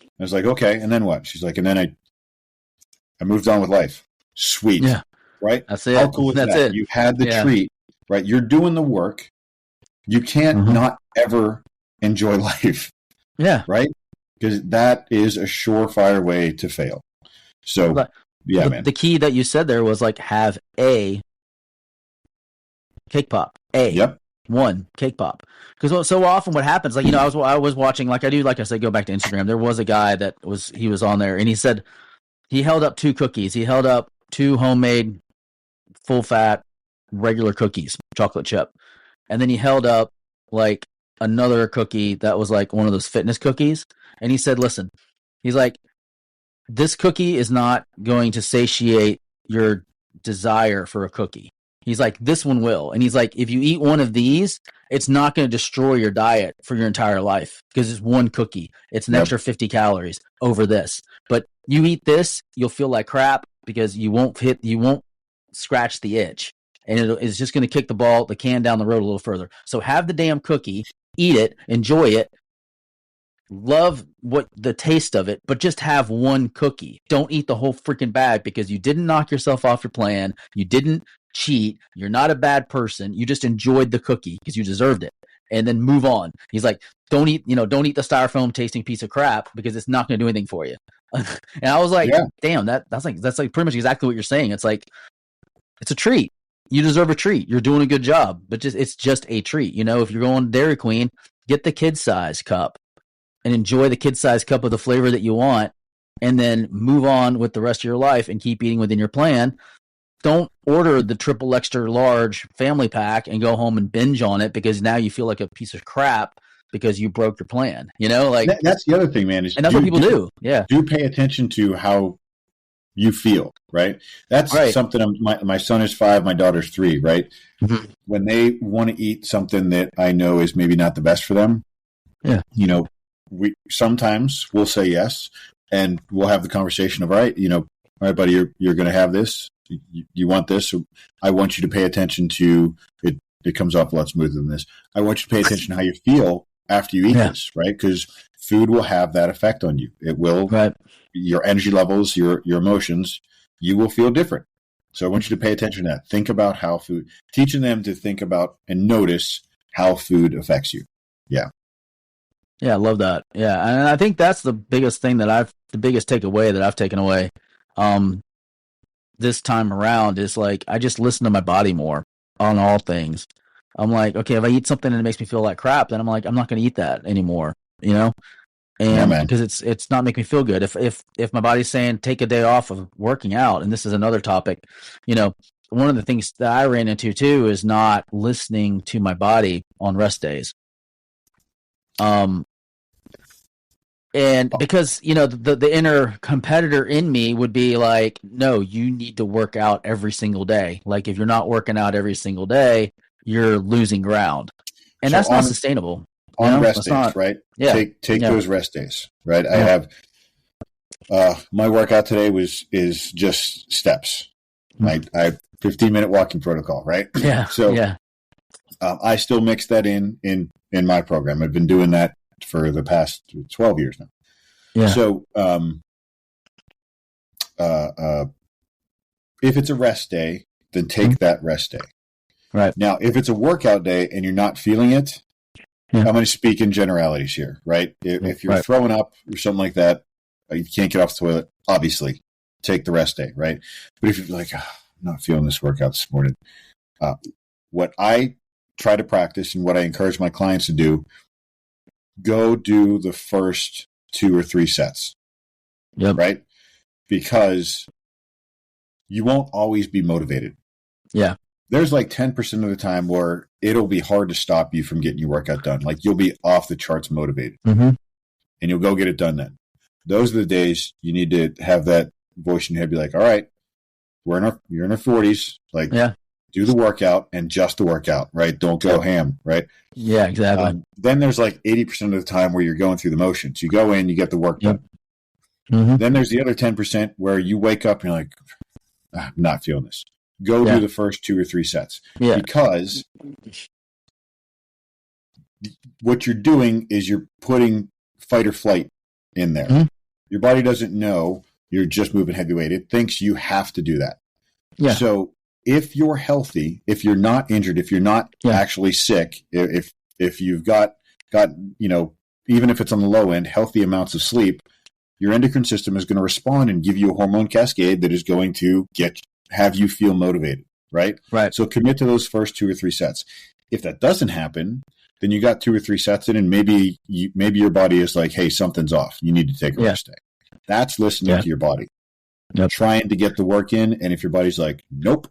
I was like, okay. And then what? She's like, and then I moved on with life. Sweet. Yeah. Right? That's it. How cool is That's that? it. You had the treat, right? You're doing the work. You can't not ever enjoy life. Yeah. Right? Because that is a surefire way to fail. So, man. The key that you said there was like, have a cake pop. One cake pop. Because so often what happens, like, I was watching, like I do, like I said, go back to Instagram. There was a guy he was on there and he said he held up 2 cookies. He held up 2 homemade, full fat, regular cookies, chocolate chip. And then he held up like another cookie that was like one of those fitness cookies. And he said, listen, he's like, this cookie is not going to satiate your desire for a cookie. He's like, this one will. And he's like, if you eat one of these, it's not going to destroy your diet for your entire life because it's one cookie. It's an extra 50 calories over this. But you eat this, you'll feel like crap because you won't scratch the itch. And it's just going to kick the can down the road a little further. So have the damn cookie, eat it, enjoy it, love the taste of it, but just have one cookie. Don't eat the whole freaking bag because you didn't knock yourself off your plan. You didn't cheat. You're not a bad person. You just enjoyed the cookie because you deserved it. And then move on. He's like, don't eat the styrofoam tasting piece of crap because it's not going to do anything for you. And I was like, damn, that's like pretty much exactly what you're saying. It's like, it's a treat. You deserve a treat. You're doing a good job, but it's just a treat. If you're going to Dairy Queen, get the kid size cup and enjoy the kid size cup of the flavor that you want, and then move on with the rest of your life and keep eating within your plan. Don't order the triple extra large family pack and go home and binge on it because now you feel like a piece of crap because you broke your plan. Like that's the other thing, man. And that's what people do. Yeah. Do pay attention to how you feel, right? That's something. My son is 5, my daughter's 3, right? Mm-hmm. When they want to eat something that I know is maybe not the best for them, we sometimes we'll say yes, and we'll have the conversation of, all right, buddy, you're going to have this. You want this? So I want you to pay attention to it. It comes off a lot smoother than this. I want you to pay attention to how you feel after you eat this, right? Because food will have that effect on you. It will, your energy levels, your emotions, you will feel different. So I want you to pay attention to that. Think about how teaching them to think about and notice how food affects you. Yeah. Yeah, I love that. Yeah, and I think that's the biggest thing the biggest takeaway that I've taken away this time around is like I just listen to my body more on all things. I'm like, okay, if I eat something and it makes me feel like crap, then I'm like, I'm not going to eat that anymore, and because it's not making me feel good. If my body's saying take a day off of working out, and this is another topic, one of the things that I ran into too is not listening to my body on rest days. And because, the inner competitor in me would be like, no, you need to work out every single day. Like if you're not working out every single day, you're losing ground. And that's not sustainable. On rest days, right? Yeah. Take those rest days, right? Yeah. I have, my workout today is just steps. Right? I have 15-minute walking protocol, right? Yeah. So I still mix that in my program. I've been doing that for the past 12 years now. Yeah. So, if it's a rest day, then take that rest day. Right. Now, if it's a workout day and you're not feeling it, I'm going to speak in generalities here, right? If you're throwing up or something like that, you can't get off the toilet, obviously, take the rest day, right? But if you're like, I'm not feeling this workout this morning, what I try to practice and what I encourage my clients to do, go do the first 2 or 3 sets, right? Because you won't always be motivated. Yeah. There's like 10% of the time where it'll be hard to stop you from getting your workout done. Like you'll be off the charts motivated and you'll go get it done then. Those are the days you need to have that voice in your head be like, all right, you're in our 40s. Like Do the workout and just the workout, right? Don't go ham, right? Yeah, exactly. Then there's like 80% of the time where you're going through the motions. You go in, you get the work done. Mm-hmm. Then there's the other 10% where you wake up and you're like, I'm not feeling this. Go do the first 2 or 3 sets. Yeah. Because what you're doing is you're putting fight or flight in there. Mm-hmm. Your body doesn't know you're just moving heavyweight. It thinks you have to do that. Yeah. So if you're healthy, if you're not injured, if you're not actually sick, if you've got even if it's on the low end, healthy amounts of sleep, your endocrine system is going to respond and give you a hormone cascade that is going to have you feel motivated, right? Right. So commit to those first 2 or 3 sets. If that doesn't happen, then you got 2 or 3 sets in, and maybe your body is like, hey, something's off. You need to take a rest day. That's listening to your body. Yep. Trying to get the work in, and if your body's like, nope,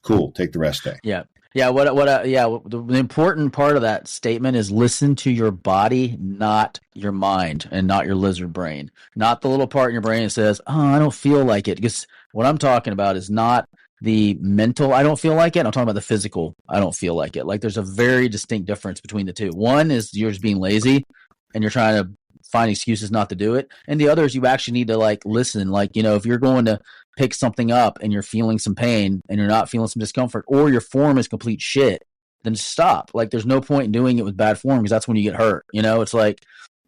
cool, take the rest day. Yeah. Yeah. The important part of that statement is listen to your body, not your mind and not your lizard brain, not the little part in your brain that says, oh, I don't feel like it. Because what I'm talking about is not the mental, I don't feel like it. I'm talking about the physical, I don't feel like it. Like there's a very distinct difference between the two. One is you're just being lazy and you're trying to find excuses not to do it. And the other is you actually need to like listen. Like, if you're going to pick something up and you're feeling some pain and you're not feeling some discomfort, or your form is complete shit, then stop. Like there's no point in doing it with bad form, because that's when you get hurt. It's like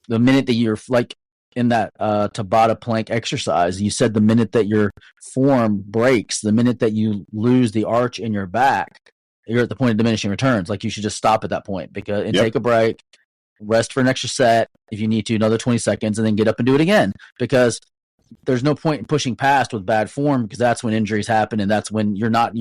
the minute that you're like in that Tabata plank exercise, you said the minute that your form breaks, the minute that you lose the arch in your back, you're at the point of diminishing returns. Like you should just stop at that point and take a break, rest for an extra set if you need to, another 20 seconds, and then get up and do it again, because there's no point in pushing past with bad form, because that's when injuries happen, and that's when you're not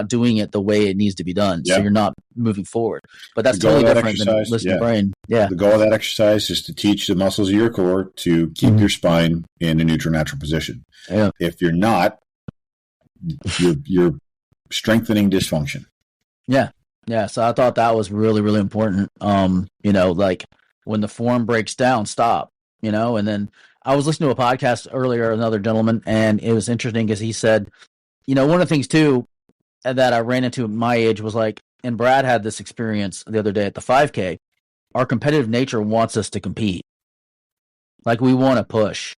doing it the way it needs to be done. So you're not moving forward. But that's totally different than listening to the brain. Yeah. The goal of that exercise is to teach the muscles of your core to keep your spine in a neutral, natural position. Yeah. If you're not, you're strengthening dysfunction. Yeah. Yeah. So I thought that was really, really important. Like when the form breaks down, stop, and then I was listening to a podcast earlier, another gentleman, and it was interesting because he said, one of the things too that I ran into at my age was like, and Brad had this experience the other day at the 5K, our competitive nature wants us to compete. Like we want to push.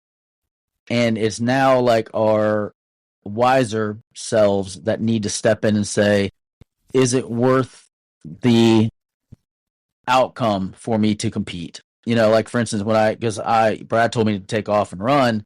And it's now like our wiser selves that need to step in and say, is it worth the outcome for me to compete? Like for instance, Brad told me to take off and run,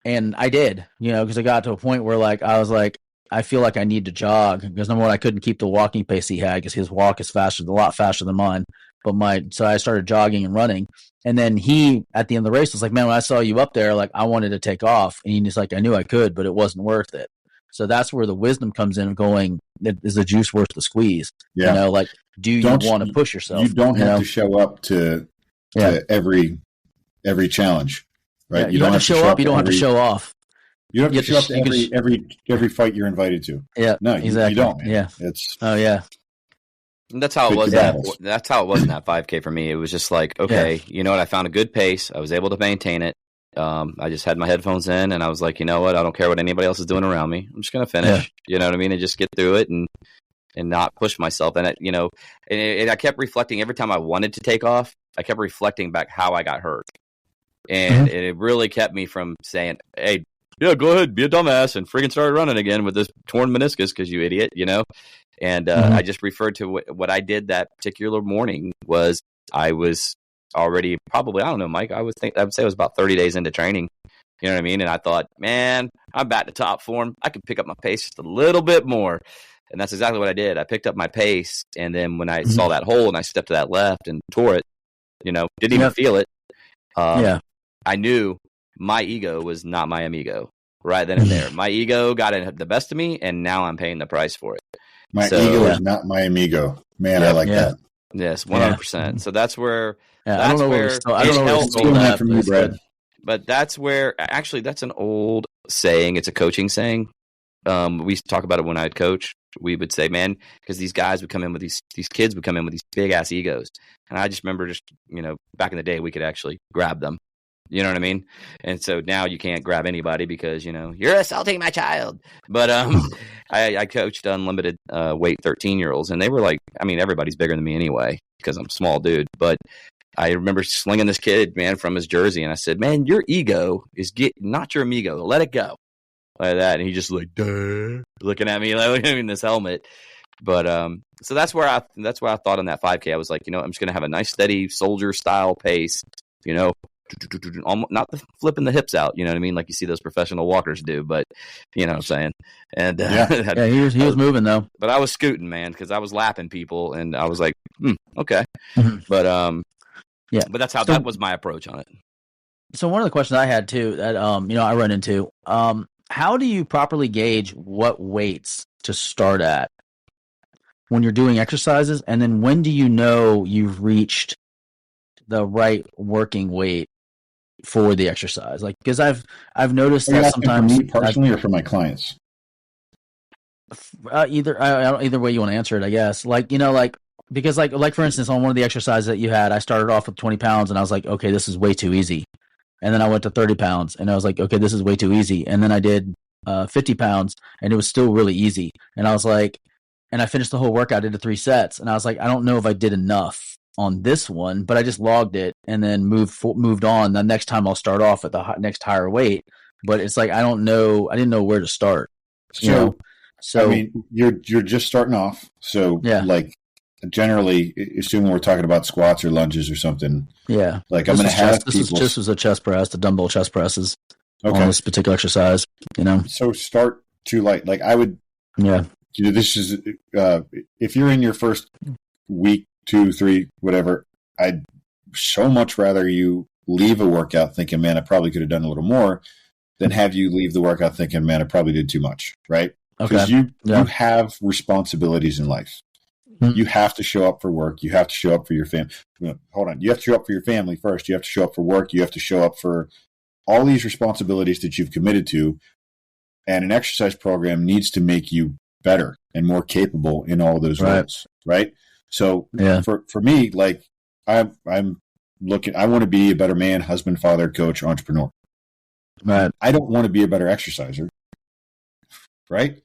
and I did, because I got to a point where like, I was like, I feel like I need to jog, because number one, I couldn't keep the walking pace he had, because his walk is a lot faster than mine. So I started jogging and running. And then he, at the end of the race, was like, man, when I saw you up there, like I wanted to take off. And he's like, I knew I could, but it wasn't worth it. So that's where the wisdom comes in of going, is the juice worth the squeeze? Yeah. Like, do you want to push yourself? You don't have to show up to every challenge, right? Yeah, you don't have to show up. You don't have to show off. You don't have to show up to every fight you're invited to. Yeah. No, exactly. You don't. Man. Yeah. That's how it was. That's how it was in that 5K for me. It was just like, okay, you know what? I found a good pace. I was able to maintain it. I just had my headphones in, and I was like, you know what? I don't care what anybody else is doing around me. I'm just going to finish. Yeah. You know what I mean? And just get through it and not push myself. And I kept reflecting every time I wanted to take off. I kept reflecting back how I got hurt, and it really kept me from saying, "Hey, yeah, go ahead, be a dumbass," and freaking start running again with this torn meniscus because you idiot, And I just referred to what I did that particular morning was I was already probably, I don't know, Mike, I would say it was about 30 days into training. You know what I mean? And I thought, man, I'm back to top form. I can pick up my pace just a little bit more. And that's exactly what I did. I picked up my pace. And then when I saw that hole and I stepped to that left and tore it, didn't even feel it. I knew my ego was not my amigo right then and there. My ego got the best of me, and now I'm paying the price for it. My ego is not my amigo. Man, I like that. Yes, 100%. So that's where I don't know where it's that from you, Brad. But that's where actually that's an old saying. It's a coaching saying. We used to talk about it when I'd coach. We would say, man, because these guys would come in with these kids would come in with these big ass egos, and I just remember back in the day we could actually grab them, You know what I mean? And so now you can't grab anybody because, you're assaulting my child. But I coached unlimited weight 13-year-olds, and they were like, everybody's bigger than me anyway because I'm a small dude. But I remember slinging this kid, man, from his jersey, and I said, man, your ego is not your amigo. Let it go. Like that. And he just like, duh, looking at me like in this helmet. But so that's where I thought on that 5K. I was like, I'm just going to have a nice, steady soldier style pace, not flipping the hips out, you know what I mean? Like you see those professional walkers do, but you know what I'm saying? And yeah, he was moving though. But I was scooting, man, because I was lapping people, and I was like, okay. Mm-hmm. But but that's how that was my approach on it. So one of the questions I had too that I run into, how do you properly gauge what weights to start at when you're doing exercises, and then when do you know you've reached the right working weight for the exercise? Like, because I've noticed that sometimes for me personally or for my clients. Either way you want to answer it, I guess. Because for instance, on one of the exercises that you had, I started off with 20 pounds, and I was like, okay, this is way too easy. And then I went to 30 pounds, and I was like, okay, this is way too easy. And then I did 50 pounds, and it was still really easy. And I was like, and I finished the whole workout, did 3 sets, and I was like, I don't know if I did enough on this one, but I just logged it and then moved on. The next time I'll start off at the next higher weight, but it's like I didn't know where to start. So you're just starting off. So like generally, assuming we're talking about squats or lunges or something. Yeah, like I'm going to have this was a chest press, the dumbbell chest presses on this particular exercise. So start too light. Like I would. Yeah. This is if you're in your first week, 2, 3, whatever, I'd so much rather you leave a workout thinking, man, I probably could have done a little more, than have you leave the workout thinking, man, I probably did too much, right? Because you have responsibilities in life. Mm-hmm. You have to show up for work. You have to show up for your family. Hold on. You have to show up for your family first. You have to show up for work. You have to show up for all these responsibilities that you've committed to. And an exercise program needs to make you better and more capable in all those roles, right? So for me, like I'm looking, I want to be a better man, husband, father, coach, entrepreneur. Right. I don't want to be a better exerciser, right?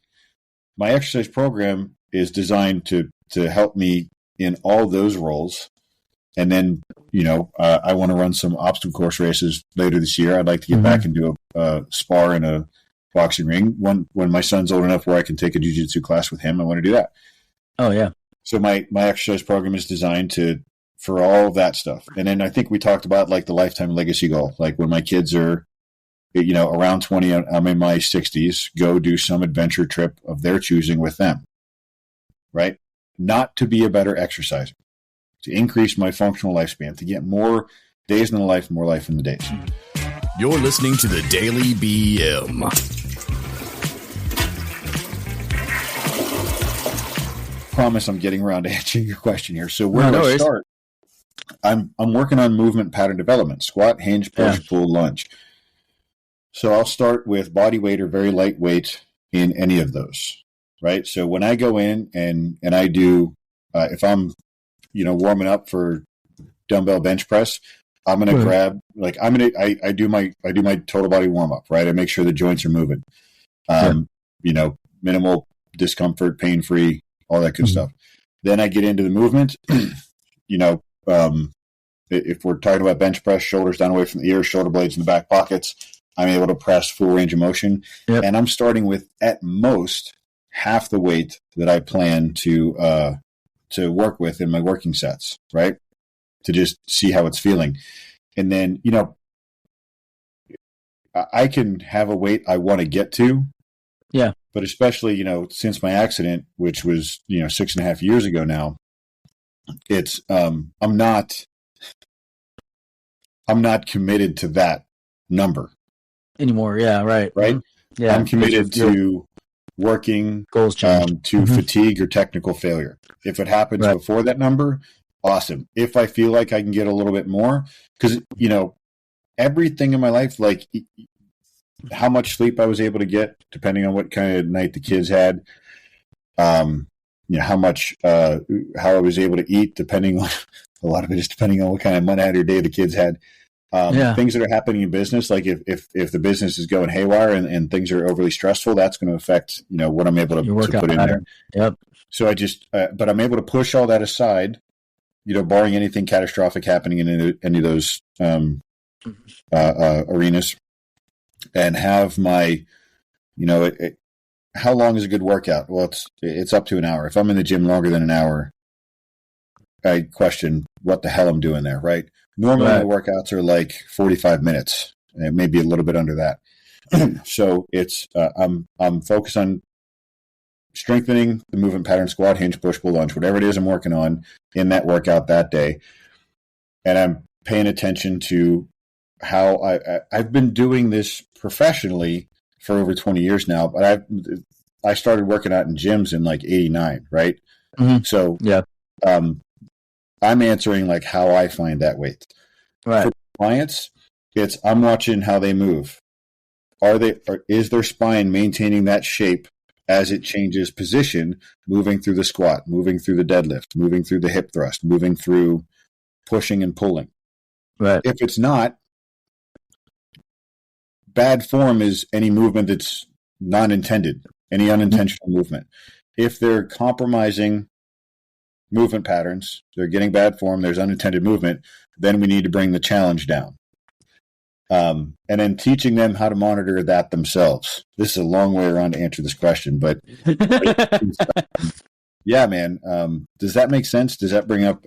My exercise program is designed to help me in all those roles. And then, I want to run some obstacle course races later this year. I'd like to get back and do a spar in a boxing ring. When my son's old enough where I can take a jiu-jitsu class with him, I want to do that. Oh yeah. So my exercise program is designed for all of that stuff. And then I think we talked about like the lifetime legacy goal. Like when my kids are, around 20, I'm in my 60s, go do some adventure trip of their choosing with them, right? Not to be a better exerciser, to increase my functional lifespan, to get more days in the life, more life in the days. You're listening to the Daily BM. Promise I'm getting around to answering your question here. So where do I start? I'm working on movement pattern development: squat, hinge, push, pull, lunge. So I'll start with body weight or very light weight in any of those, right? So when I go in and I do, if I'm, warming up for dumbbell bench press, I'm going to grab, like I do my total body warm up, right? I make sure the joints are moving, minimal discomfort, pain free, all that good stuff. Then I get into the movement. If we're talking about bench press, shoulders down away from the ears, shoulder blades in the back pockets, I'm able to press full range of motion. Yep. And I'm starting with at most half the weight that I plan to work with in my working sets, right? To just see how it's feeling. And then, I can have a weight I want to get to. Yeah. But especially, since my accident, which was, 6.5 years ago now, it's, I'm not committed to that number anymore. Yeah. Right. Right. Mm-hmm. Yeah. I'm committed to working goals to fatigue or technical failure. If it happens before that number, awesome. If I feel like I can get a little bit more, because, everything in my life, like how much sleep I was able to get, depending on what kind of night the kids had, how much, how I was able to eat, depending on, a lot of it is depending on what kind of Monday or day the kids had. Things that are happening in business, like if the business is going haywire and things are overly stressful, that's going to affect, what I'm able to put in there. Yep. So I just, but I'm able to push all that aside, barring anything catastrophic happening in any of those arenas, and have my, how long is a good workout? Well, it's up to an hour. If I'm in the gym longer than an hour, I question what the hell I'm doing there, right? Normally my workouts are like 45 minutes, and maybe a little bit under that. So it's I'm focused on strengthening the movement pattern, squat, hinge, push, pull, lunge, whatever it is I'm working on in that workout that day. And I'm paying attention to how I've been doing this professionally for over 20 years now, but I started working out in gyms in like 89, right? Mm-hmm. So I'm answering like how I find that weight. Right. For clients, I'm watching how they move. Is their spine maintaining that shape as it changes position, moving through the squat, moving through the deadlift, moving through the hip thrust, moving through pushing and pulling? Right. If it's not, bad form is any movement that's non-intended, any unintentional movement. If they're compromising movement patterns, they're getting bad form, there's unintended movement, then we need to bring the challenge down. And then teaching them how to monitor that themselves. This is a long way around to answer this question, but yeah, man. Does that make sense? Does that bring up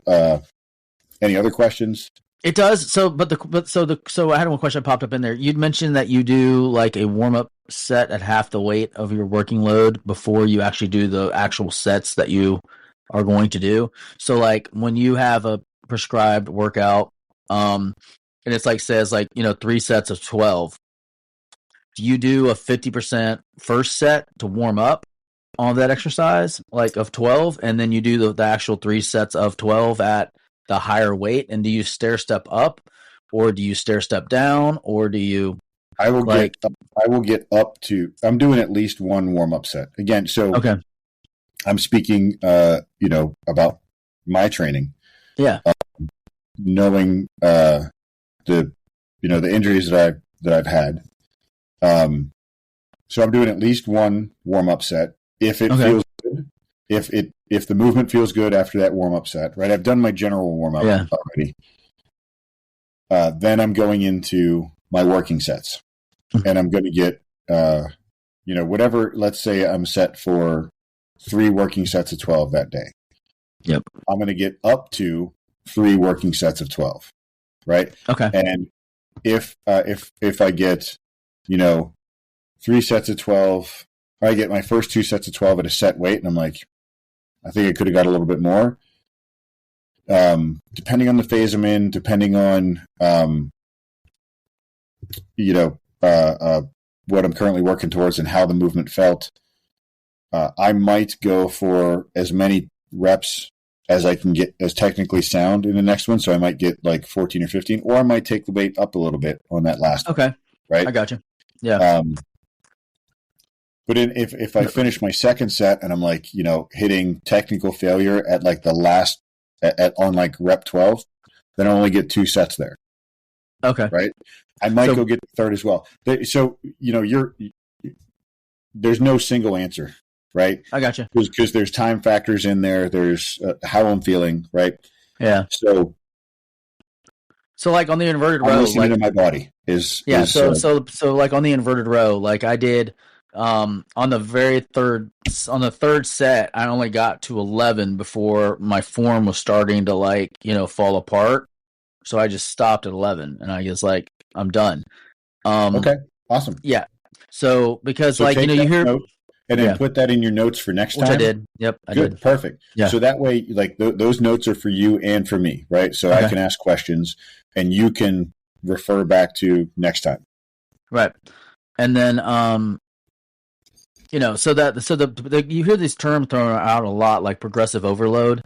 any other questions? It does. So I had one question that popped up in there. You'd mentioned that you do like a warm-up set at half the weight of your working load before you actually do the actual sets that you are going to do. So like when you have a prescribed workout, and it's like says like 3 sets of 12, do you do a 50% first set to warm up on that exercise, like of 12, and then you do the actual 3 sets of 12 at the higher weight? And do you stair step up, or do you stair step down, or do you? I will get up to. I'm doing at least one warm up set again. So okay. I'm speaking, about my training. Yeah. Knowing the injuries that I've had. So I'm doing at least one warm up set. If it feels good, if the movement feels good after that warm up set, right? I've done my general warm up already. Then I'm going into my working sets, and I'm going to get, whatever. Let's say I'm set for 3 working sets of 12 that day. Yep. I'm going to get up to 3 working sets of 12, right? Okay. And if I get, 3 sets of 12, or I get my first 2 sets of 12 at a set weight, and I'm like, I think I could have got a little bit more. Depending on the phase I'm in, depending on, what I'm currently working towards and how the movement felt, I might go for as many reps as I can get as technically sound in the next one. So I might get like 14 or 15, or I might take the weight up a little bit on that last one. Right? I got you. Yeah. But if I finish my second set and I'm like, hitting technical failure at like the last on like rep 12, then I only get 2 sets there. Okay. Right. I might go get the third as well. So, there's no single answer, right? I got you. Because there's time factors in there. There's how I'm feeling, right? Yeah. So like on the inverted row, listening to my body is so like on the inverted row, like I did on the third set, I only got to 11 before my form was starting to fall apart. So I just stopped at 11, and I was like, I'm done. Okay, awesome. Yeah. So because you hear and then put that in your notes for next time. Which I did. Yep, I did. Perfect. Yeah. So that way, like those notes are for you and for me, right? So I can ask questions, and you can refer back to next time. Right. And then, you hear these terms thrown out a lot, like progressive overload,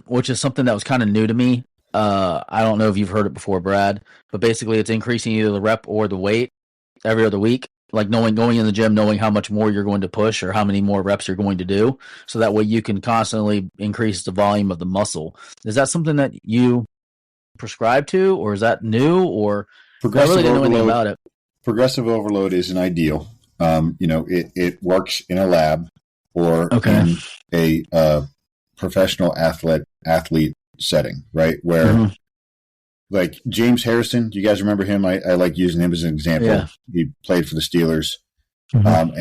which is something that was kind of new to me. I don't know if you've heard it before, Brad, but basically it's increasing either the rep or the weight every other week. Like going in the gym, knowing how much more you're going to push or how many more reps you're going to do. So that way you can constantly increase the volume of the muscle. Is that something that you prescribed to, or is that new? Or I Progressive really didn't know anything overload. about it. Progressive overload is an ideal. It works in a lab or in a professional athlete setting, right? Where like James Harrison, do you guys remember him? I like using him as an example. Yeah. He played for the Steelers, and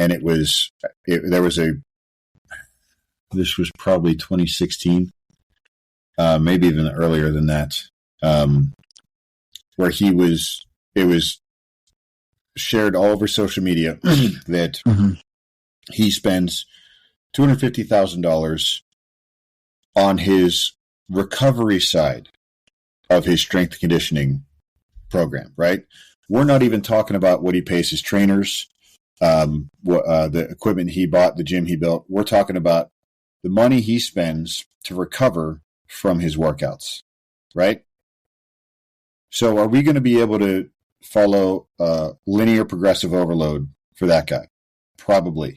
this was probably 2016, maybe even earlier than that, where it was shared all over social media that he spends $250,000 on his recovery side of his strength and conditioning program, right? We're not even talking about what he pays his trainers, the equipment he bought, the gym he built. We're talking about the money he spends to recover from his workouts, right? So are we going to be able to follow linear progressive overload for that guy? Probably,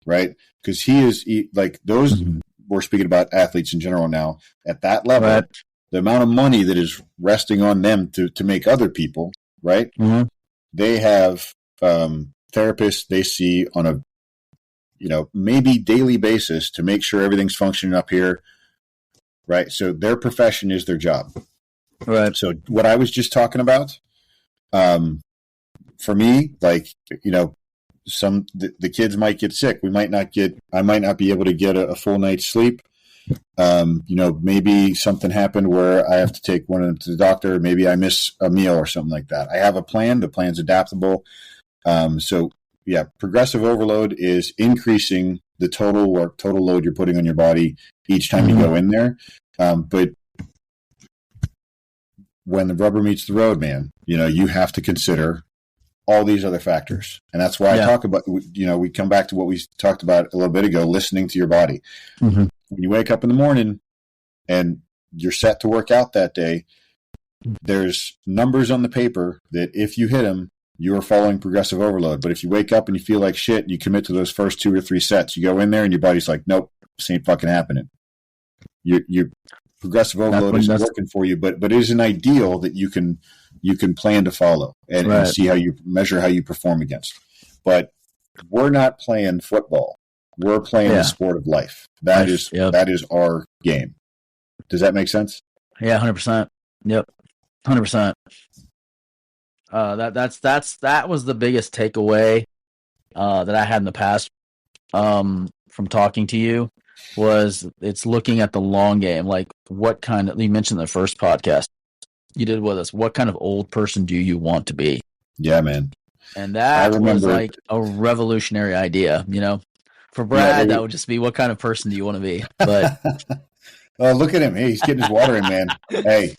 right? Because he is like those, we're speaking about athletes in general now, at that level, right. The amount of money that is resting on them to make other people, right? They have therapists they see on a maybe daily basis to make sure everything's functioning up here, right? So their profession is their job. Right. So what I was just talking about, for me, like, the kids might get sick. I might not be able to get a full night's sleep. Maybe something happened where I have to take one of them to the doctor. Maybe I miss a meal or something like that. I have a plan. The plan's adaptable. So yeah, progressive overload is increasing the total load you're putting on your body each time you go in there. But when the rubber meets the road, man, you have to consider all these other factors. And that's why I talk about, we come back to what we talked about a little bit ago, listening to your body. When you wake up in the morning and you're set to work out that day, there's numbers on the paper that if you hit them, you are following progressive overload. But if you wake up and you feel like shit and you commit to those first 2 or 3 sets, you go in there and your body's like, nope, this ain't fucking happening. Your progressive overload isn't working for you, but it is an ideal that you can plan to follow and see how you measure how you perform against. But we're not playing football. We're playing the sport of life. That is our game. Does that make sense? Yeah, 100%. Yep, 100%. That was the biggest takeaway that I had in the past from talking to you, was it's looking at the long game. Like, what kind of, you mentioned the first podcast you did with us, what kind of old person do you want to be? Yeah, man. And that was like a revolutionary idea, For Brad, that would just be, what kind of person do you want to be? But oh, look at him. Hey, he's getting his water in, man. Hey,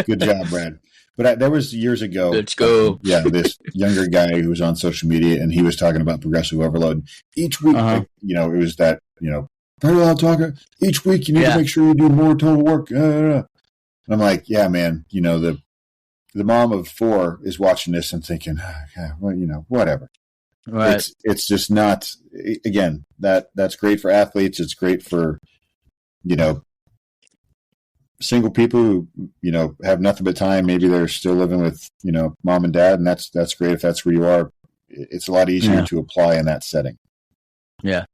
good job, Brad. But there was years ago, let's go. This younger guy who was on social media, and he was talking about progressive overload. Each week, it was that, parallel talker. Each week, you need to make sure you do more total work. And I'm like, yeah, man, the mom of 4 is watching this and thinking, whatever. Right. It's just not, again, that's great for athletes. It's great for, single people who, have nothing but time. Maybe they're still living with, mom and dad, and that's great if that's where you are. It's a lot easier to apply in that setting. Yeah.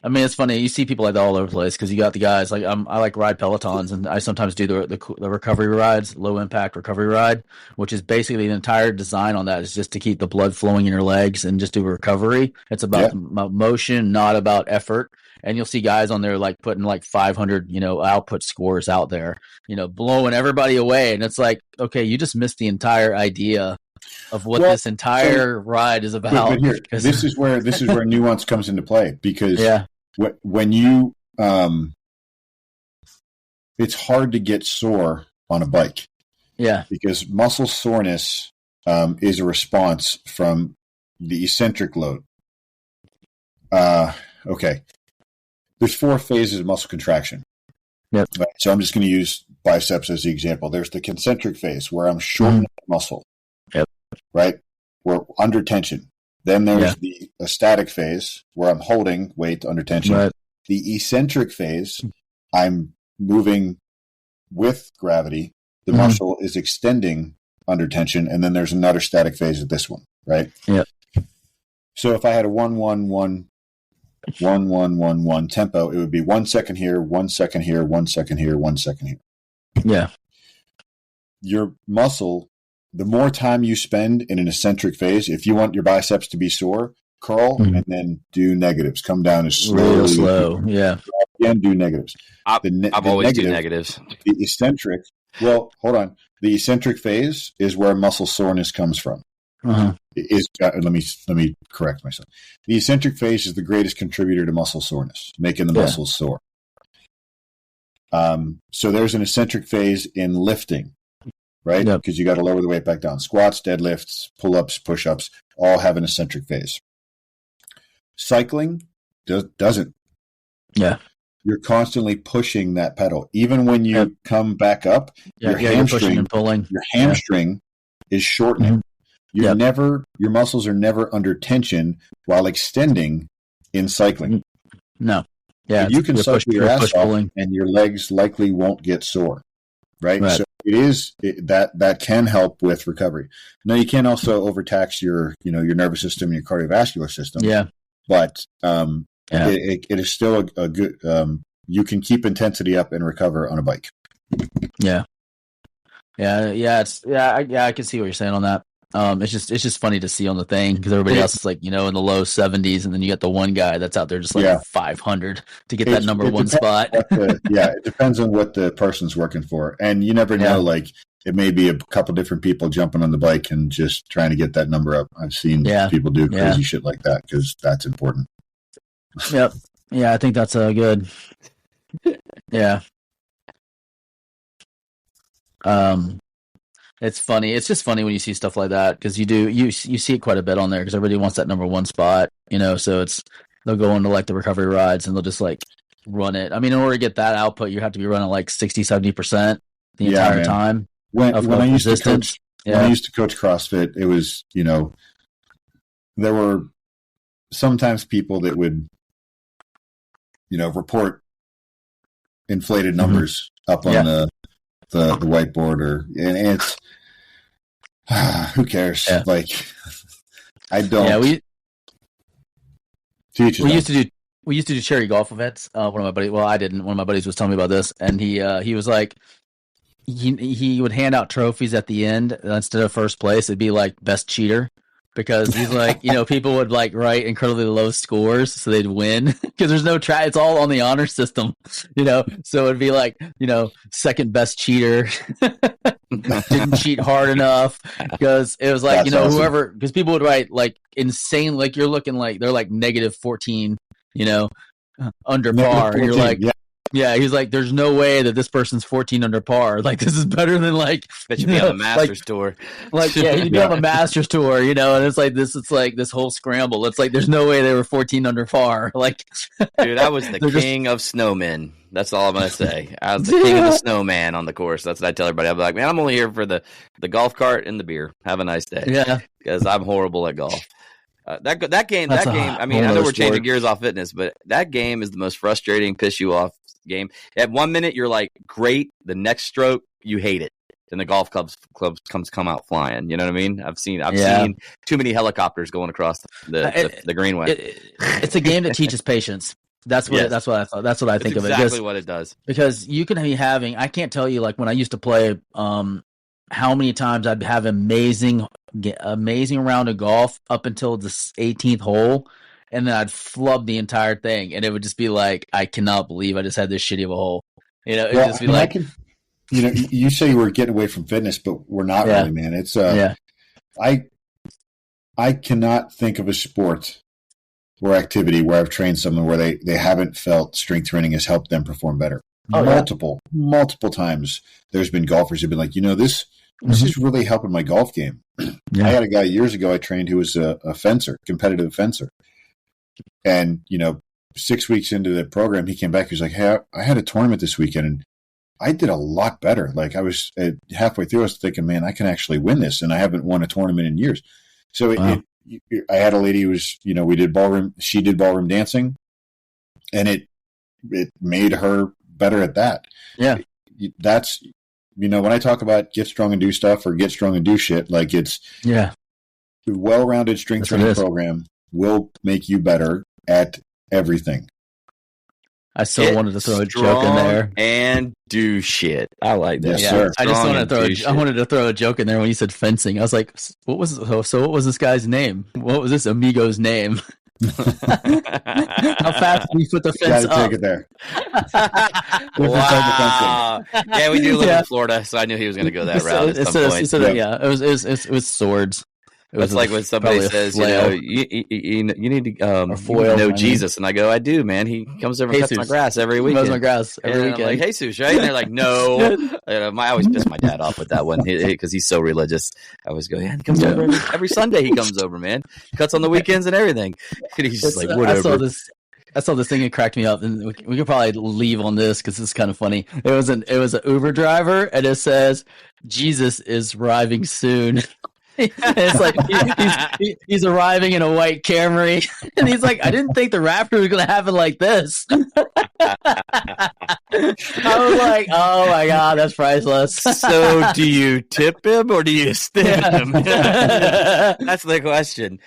I mean, it's funny. You see people like that all over the place, because you got the guys like, I like ride Pelotons, and I sometimes do the recovery rides, low impact recovery ride, which is basically the entire design on that is just to keep the blood flowing in your legs and just do recovery. It's about motion, not about effort. And you'll see guys on there like putting like 500, output scores out there, blowing everybody away. And it's like, okay, you just missed the entire idea of what this entire ride is about. But here, this is where nuance comes into play, because when you, it's hard to get sore on a bike. Yeah. Because muscle soreness is a response from the eccentric load. Okay. There's 4 phases of muscle contraction. Yep. Right? So I'm just going to use biceps as the example. There's the concentric phase where I'm shortening the muscle. Yep. Right? We're under tension. Then there's the static phase where I'm holding weight under tension. Right. The eccentric phase, I'm moving with gravity the muscle is extending under tension, and then there's another static phase at this one, right? Yeah. So if I had a 1-1-1 1-1-1-1 tempo, it would be 1 second here, 1 second here, 1 second here, 1 second here. Yeah. Your muscle, the more time you spend in an eccentric phase, if you want your biceps to be sore, curl and then do negatives. Come down as slowly. Real slow. Yeah. Again, do negatives. I've always do negatives. The eccentric, well, hold on. The eccentric phase is where muscle soreness comes from. Let me correct myself. The eccentric phase is the greatest contributor to muscle soreness, making the muscles sore. So there's an eccentric phase in lifting, right? Because you got to lower the weight back down. Squats, deadlifts, pull-ups, push-ups all have an eccentric phase. Cycling doesn't. Yeah. You're constantly pushing that pedal. Even when you come back up, your hamstring and pulling. Your hamstring is shortening. You're your muscles are never under tension while extending in cycling. No. Yeah. But you can cycle your ass off and your legs likely won't get sore. Right? So that can help with recovery. Now you can also overtax your nervous system and your cardiovascular system. Yeah. But it is still a good you can keep intensity up and recover on a bike. Yeah. I can see what you're saying on that. It's just funny to see on the thing because everybody else is like, in the low 70s, and then you got the one guy that's out there just like 500 to get that number one spot. It depends on what the person's working for, and you never know. Like it may be a couple different people jumping on the bike and just trying to get that number up. I've seen people do crazy shit like that because that's important. Yep. Yeah, I think that's good. Yeah. It's funny. It's just funny when you see stuff like that because you see it quite a bit on there because everybody wants that number one spot, so they'll go into like the recovery rides and they'll just like run it. I mean, in order to get that output, you have to be running like 60-70% the entire time. When I used to coach CrossFit, it was, there were sometimes people that would, report inflated numbers up on the whiteboard and it's who cares? Like I don't. Yeah, we used to do charity golf events. One of my buddies, I didn't. One of my buddies was telling me about this, and he was like, he would hand out trophies at the end instead of first place. It'd be like best cheater. Because he's like, people would like write incredibly low scores so they'd win because there's no try. It's all on the honor system, So it'd be like, second best cheater didn't cheat hard enough because it was like, awesome. Whoever, because people would write like insane, like you're looking like they're like -14, under par. 14, and you're like, yeah, he's like, there's no way that this person's 14 under par. Like, this is better than like. That should be on the Masters tour. Like, he'd be on the Masters tour, and it's like this. It's like this whole scramble. It's like there's no way they were 14 under par. Like, dude, I was the king of snowmen. That's all I'm gonna say. I was the king of the snowman on the course. That's what I tell everybody. I'm like, man, I'm only here for the golf cart and the beer. Have a nice day. Yeah, because I'm horrible at golf. That game. I mean, I know we're changing gears off fitness, but that game is the most frustrating, piss you off game. At 1 minute you're like great, the next stroke you hate it, and the golf clubs come out flying. You know what I mean? I've seen too many helicopters going across the greenway. It's a game that teaches patience. That's what I thought. That's what I think of it. Exactly what it does. Because you can be having. I can't tell you like when I used to play. How many times I'd have amazing round of golf up until the 18th hole. And then I'd flub the entire thing, and it would just be like, I cannot believe I just had this shitty of a hole. It'd just be like, you say we're getting away from fitness, but we're not really, man. It's I cannot think of a sport or activity where I've trained someone where they haven't felt strength training has helped them perform better. Multiple times there's been golfers who've been like, this is really helping my golf game. I had a guy years ago I trained who was a fencer, competitive fencer. And, 6 weeks into the program, he came back. He was like, hey, I had a tournament this weekend and I did a lot better. Like I was halfway through, I was thinking, man, I can actually win this. And I haven't won a tournament in years. So I had a lady who was, she did ballroom dancing, and it made her better at that. Yeah. when I talk about get strong and do stuff or get strong and do shit, like it's the well-rounded strength training program will make you better at everything. I still wanted to throw a joke in there and do shit. I like that. Yes, sir. I just wanted to throw a joke in there when you said fencing. I was like, what was this guy's name? What was this amigo's name? How fast did we put the fence up? Take it there. Wow. Yeah, we do live in Florida, so I knew he was going to go that route at some point. It was swords. It's like when somebody says, you need to know Jesus, and I go, I do, man. He comes over and cuts my grass every weekend. Mows my grass every weekend. I'm like, Jesus, right? And they're like, no. I always piss my dad off with that one because he's so religious. I always go, he comes over every Sunday. He comes over, man. Cuts on the weekends and everything. And he's just like, whatever. I saw this thing and cracked me up, and we could probably leave on this because it's kind of funny. It was an Uber driver, and it says, Jesus is arriving soon. It's like he's arriving in a white Camry, and he's like, I didn't think the Raptor was going to happen like this. I was like, oh my God, that's priceless. So do you tip him or do you stim him? That's the question.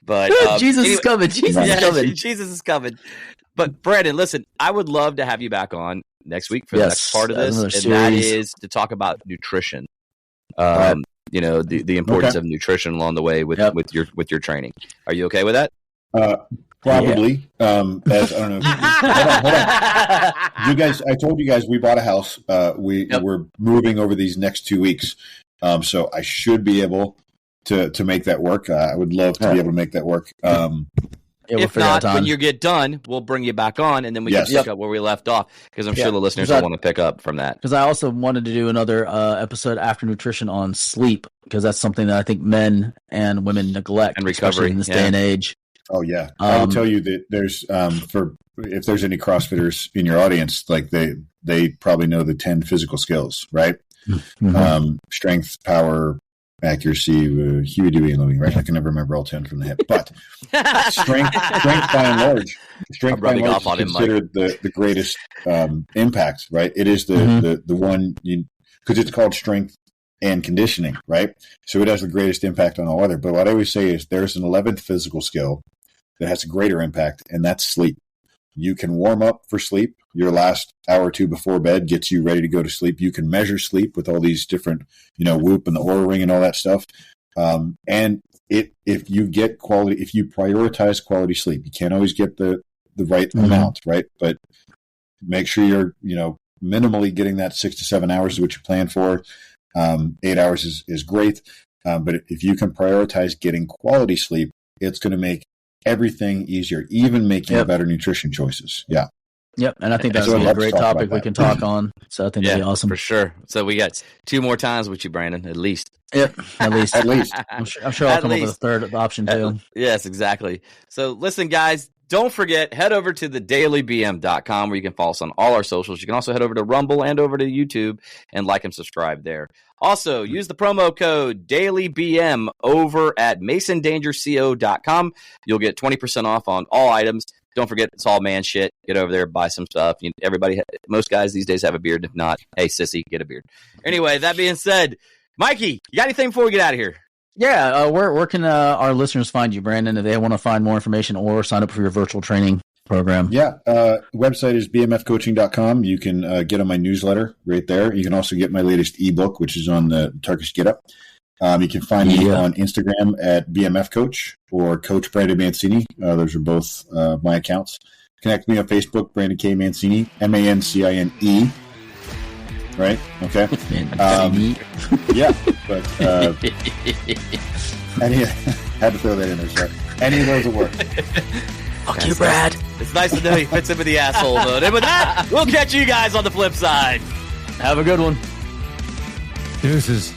But Jesus is coming. Jesus is coming. But Brandon, listen, I would love to have you back on next week for the next part of this, and that is to talk about nutrition. The importance of nutrition along the way with your training. Are you okay with that? Probably. As I don't know. Hold on. You guys, I told you guys we bought a house. We're moving over these next 2 weeks. So I should be able to make that work. I would love to be able to make that work. If not, when you get done, we'll bring you back on, and then we can pick up where we left off, because I'm sure the listeners will want to pick up from that. Because I also wanted to do another episode after nutrition on sleep, because that's something that I think men and women neglect, and recovery in this day and age. Oh yeah, I will tell you that there's if there's any CrossFitters in your audience, like they probably know the 10 physical skills, right? Mm-hmm. Strength, power, accuracy, Huey, Dewey, and Louie, right? I can never remember all 10 from the hip, but strength by and large is considered the greatest impact, right? It is the one, because it's called strength and conditioning, right? So it has the greatest impact on all other. But what I always say is there's an 11th physical skill that has a greater impact, and that's sleep. You can warm up for sleep. Your last hour or two before bed gets you ready to go to sleep. You can measure sleep with all these different, Whoop and the Oura Ring and all that stuff. And if you prioritize quality sleep, you can't always get the right amount, right? But make sure you're, minimally getting that 6 to 7 hours is what you plan for. 8 hours is great. But if you can prioritize getting quality sleep, it's going to make everything easier, even making better nutrition choices. Yeah. Yep. And I think that's a great topic we can talk on. So I think that'd be awesome. For sure. So we got 2 more times with you, Brandon, at least. Yep. At least. At least. I'm sure I'll come up with a third option too. Yes, exactly. So listen, guys, don't forget, head over to thedailybm.com where you can follow us on all our socials. You can also head over to Rumble and over to YouTube and like and subscribe there. Also, use the promo code DailyBM over at masondangerco.com. You'll get 20% off on all items. Don't forget, it's all man shit. Get over there, buy some stuff. Most guys these days have a beard. If not, hey, sissy, get a beard. Anyway, that being said, Mikey, you got anything before we get out of here? Yeah, where can our listeners find you, Brandon, if they want to find more information or sign up for your virtual training program? Yeah, website is bmfcoaching.com. You can get on my newsletter right there. You can also get my latest ebook, which is on the Turkish Get Up. You can find me on Instagram at bmfcoach or Coach Brandon Mancine. Those are both my accounts. Connect me on Facebook, Brandon K. Mancine, Mancine. Right? Okay. Yeah, but had to throw that in there. Sorry. Any of those will work. Fuck you, Brad. It's nice to know he fits in with the asshole mode. And with that, we'll catch you guys on the flip side. Have a good one. Deuces.